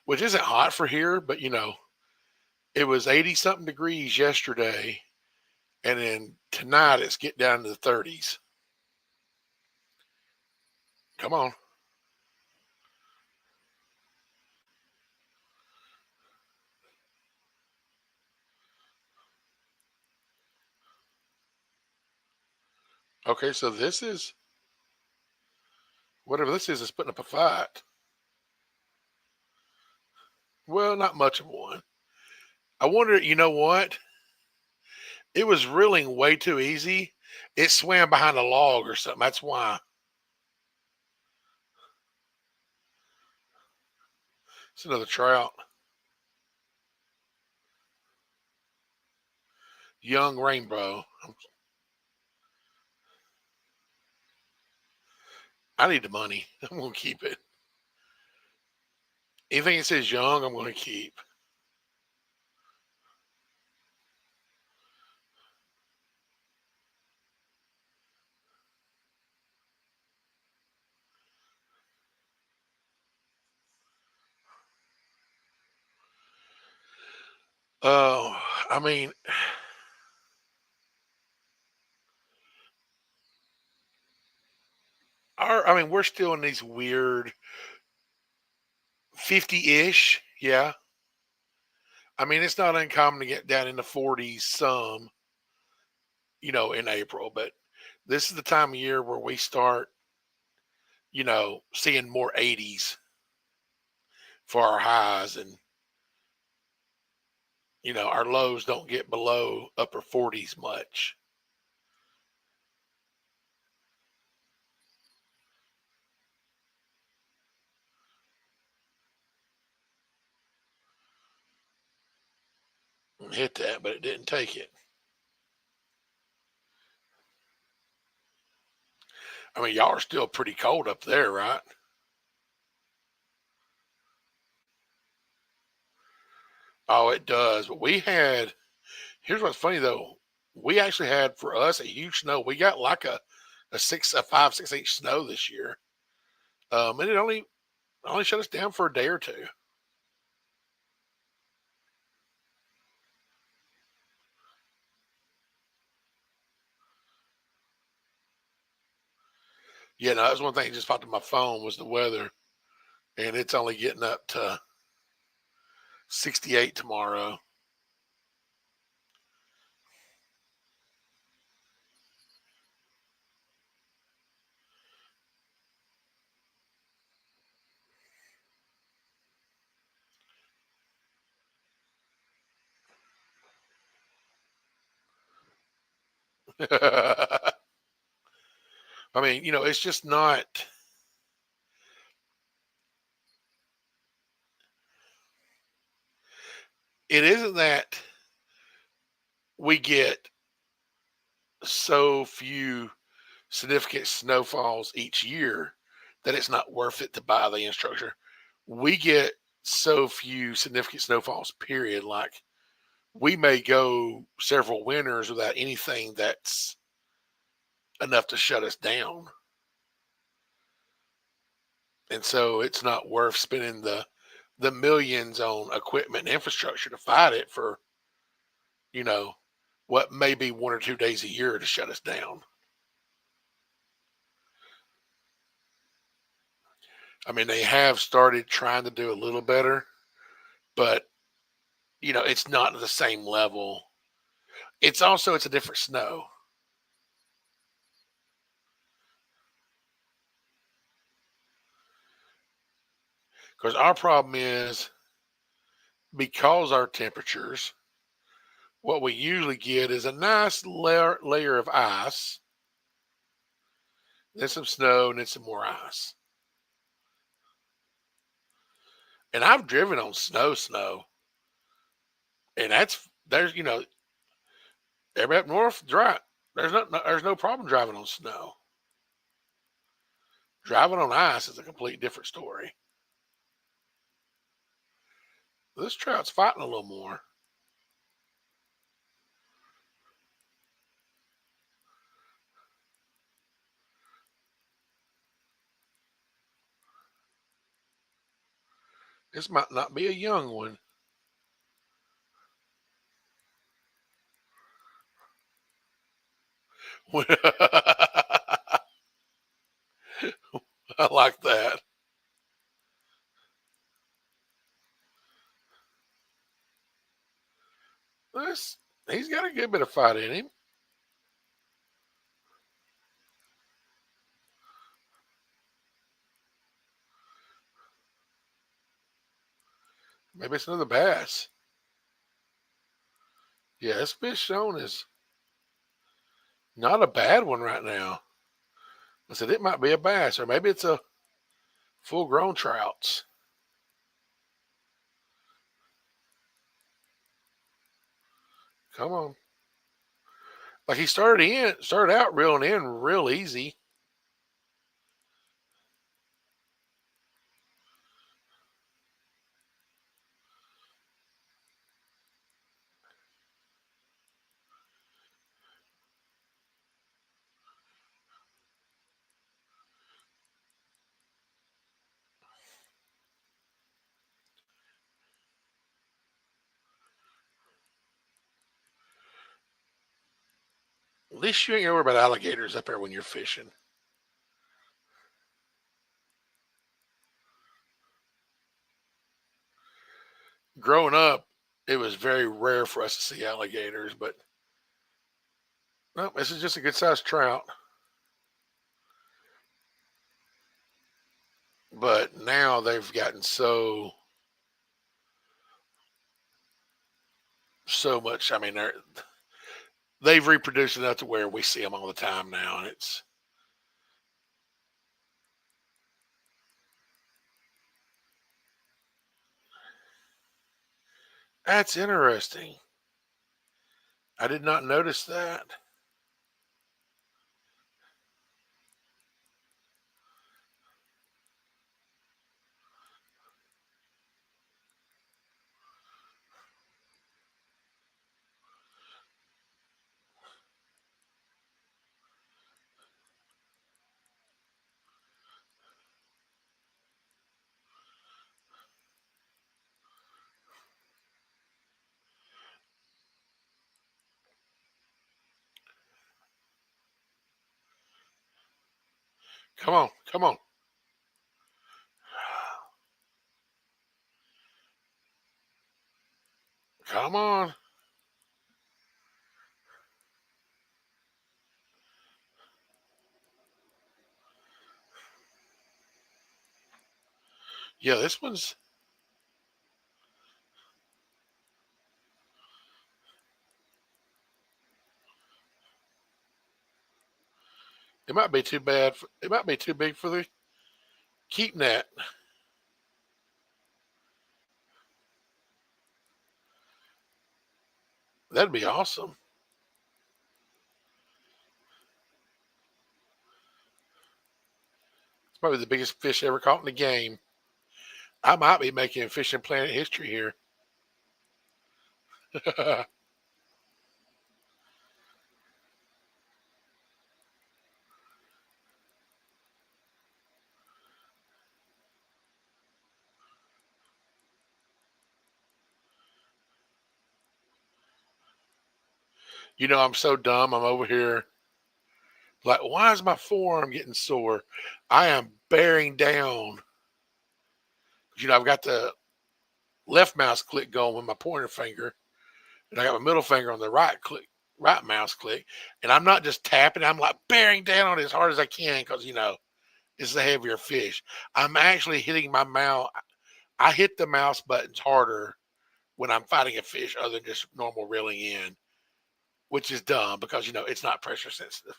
which isn't hot for here, but it was 80 something degrees yesterday. And then tonight it's get down to the 30s. Come on. Okay, so this is whatever this is putting up a fight. Well, not much of one. I wonder, you know what? It was reeling way too easy. It swam behind a log or something. That's why. It's another trout. Young rainbow. I need the money. I'm going to keep it. Anything that says young, I'm going to keep. Uh, I mean, we're still in these weird 50-ish. Yeah. I mean, it's not uncommon to get down in the 40s some, in April, but this is the time of year where we start, seeing more 80s for our highs, and our lows don't get below upper 40s much. Hit that, but it didn't take it. I mean, y'all are still pretty cold up there, right? Oh, it does. But here's what's funny though. We actually had for us a huge snow. We got like a 5, 6 inch snow this year. And it only shut us down for a day or two. Yeah, no, that was one thing that just popped in my phone was the weather, and it's only getting up to 68 tomorrow. I mean, it's just not. It isn't that we get so few significant snowfalls each year that it's not worth it to buy the infrastructure. We get so few significant snowfalls, period. Like we may go several winters without anything that's enough to shut us down. And so it's not worth spending the millions on equipment and infrastructure to fight it for, you know, what may be 1 or 2 days a year to shut us down. I mean, they have started trying to do a little better, but it's not at the same level. It's a different snow. Because our problem is because our temperatures, what we usually get is a nice layer of ice, then some snow, and then some more ice. And I've driven on snow, and there's everybody up north dry. There's no problem driving on snow. Driving on ice is a complete different story. This trout's fighting a little more. This might not be a young one. I like that. This, he's got a good bit of fight in him. Maybe it's another bass. Yeah, this fish shown is not a bad one right now. I said it might be a bass, or maybe it's a full grown trouts. Come on. Like he started out reeling in real easy. At least you ain't gonna worry about alligators up there when you're fishing. Growing up, it was very rare for us to see alligators, but no, this is just a good sized trout. But now they've gotten so much. I mean, they've reproduced enough to where we see them all the time now, and that's interesting. I did not notice that. Come on, come on, come on. Yeah, this one's. It might be too bad. It might be too big for the keep net. That'd be awesome. It's probably the biggest fish ever caught in the game. I might be making fishing planet history here. I'm so dumb. I'm over here like, why is my forearm getting sore? I am bearing down. I've got the left mouse click going with my pointer finger, and I got my middle finger on the right mouse click, and I'm not just tapping. I'm like bearing down on it as hard as I can because it's a heavier fish. I'm actually hitting my mouse. I hit the mouse buttons harder when I'm fighting a fish other than just normal reeling in, which is dumb because it's not pressure sensitive.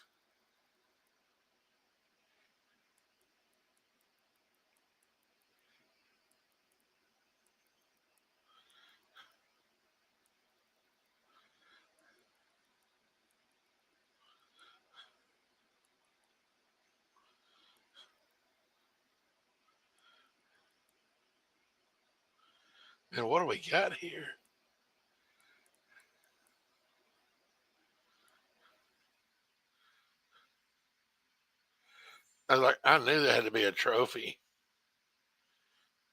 And what do we got here? I was like, I knew that had to be a trophy.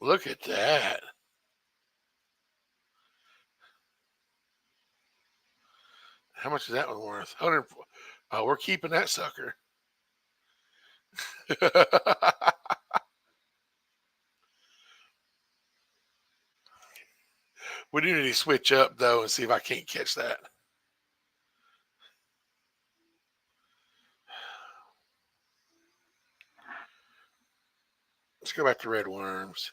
Look at that. How much is that one worth? Oh, we're keeping that sucker. We do need to switch up though and see if I can't catch that. Let's go back to red worms.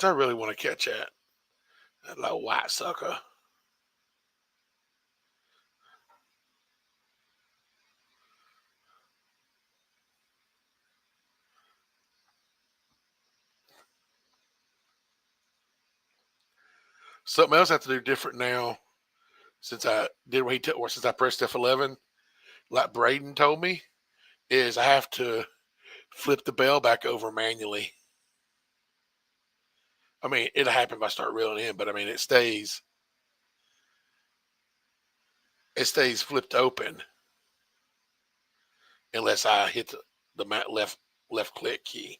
I really want to catch that little white sucker. Something else I have to do different now since I did what he took, or since I pressed F11, like Braden told me, is I have to flip the bell back over manually. I mean, it'll happen if I start reeling in, but I mean, it stays flipped open unless I hit the left click key.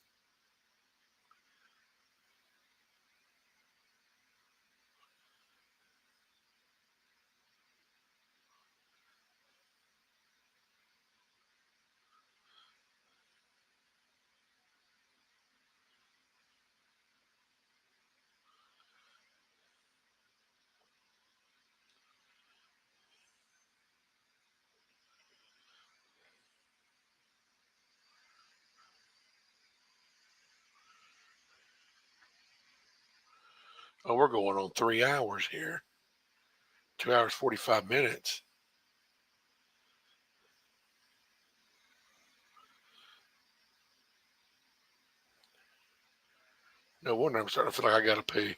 Oh, we're going on 3 hours here. 2 hours 45 minutes. No wonder I'm starting to feel like I gotta pee.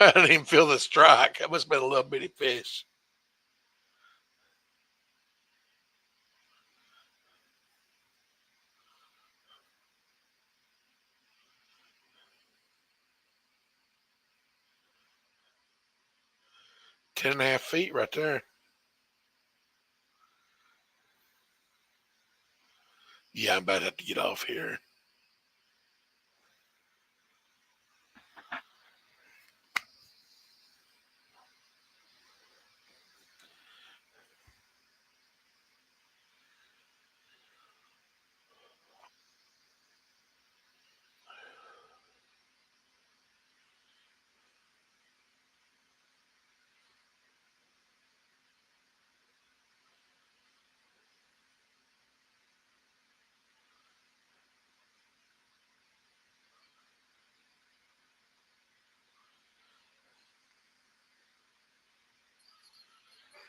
I didn't even feel the strike. That must have been a little bitty fish. Ten and a half feet right there. Yeah, I'm about to have to get off here.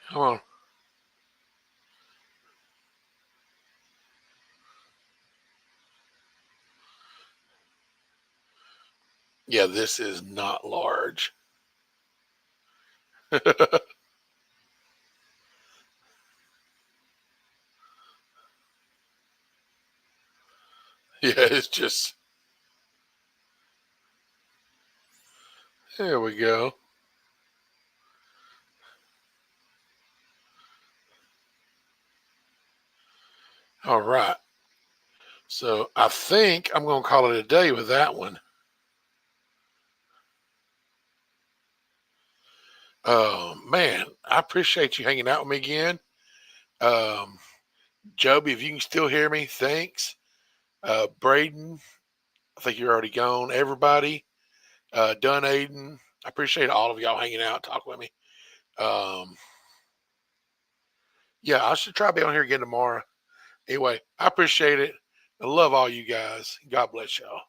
Come on. Yeah, this is not large. Yeah, it's just. There we go. All right. So I think I'm going to call it a day with that one. Man, I appreciate you hanging out with me again. Um, Joby, if you can still hear me, thanks. Braden, I think you're already gone. Everybody, Dunn Aiden, I appreciate all of y'all hanging out, talking with me. Um, yeah, I should try to be on here again tomorrow. Anyway, I appreciate it. I love all you guys. God bless y'all.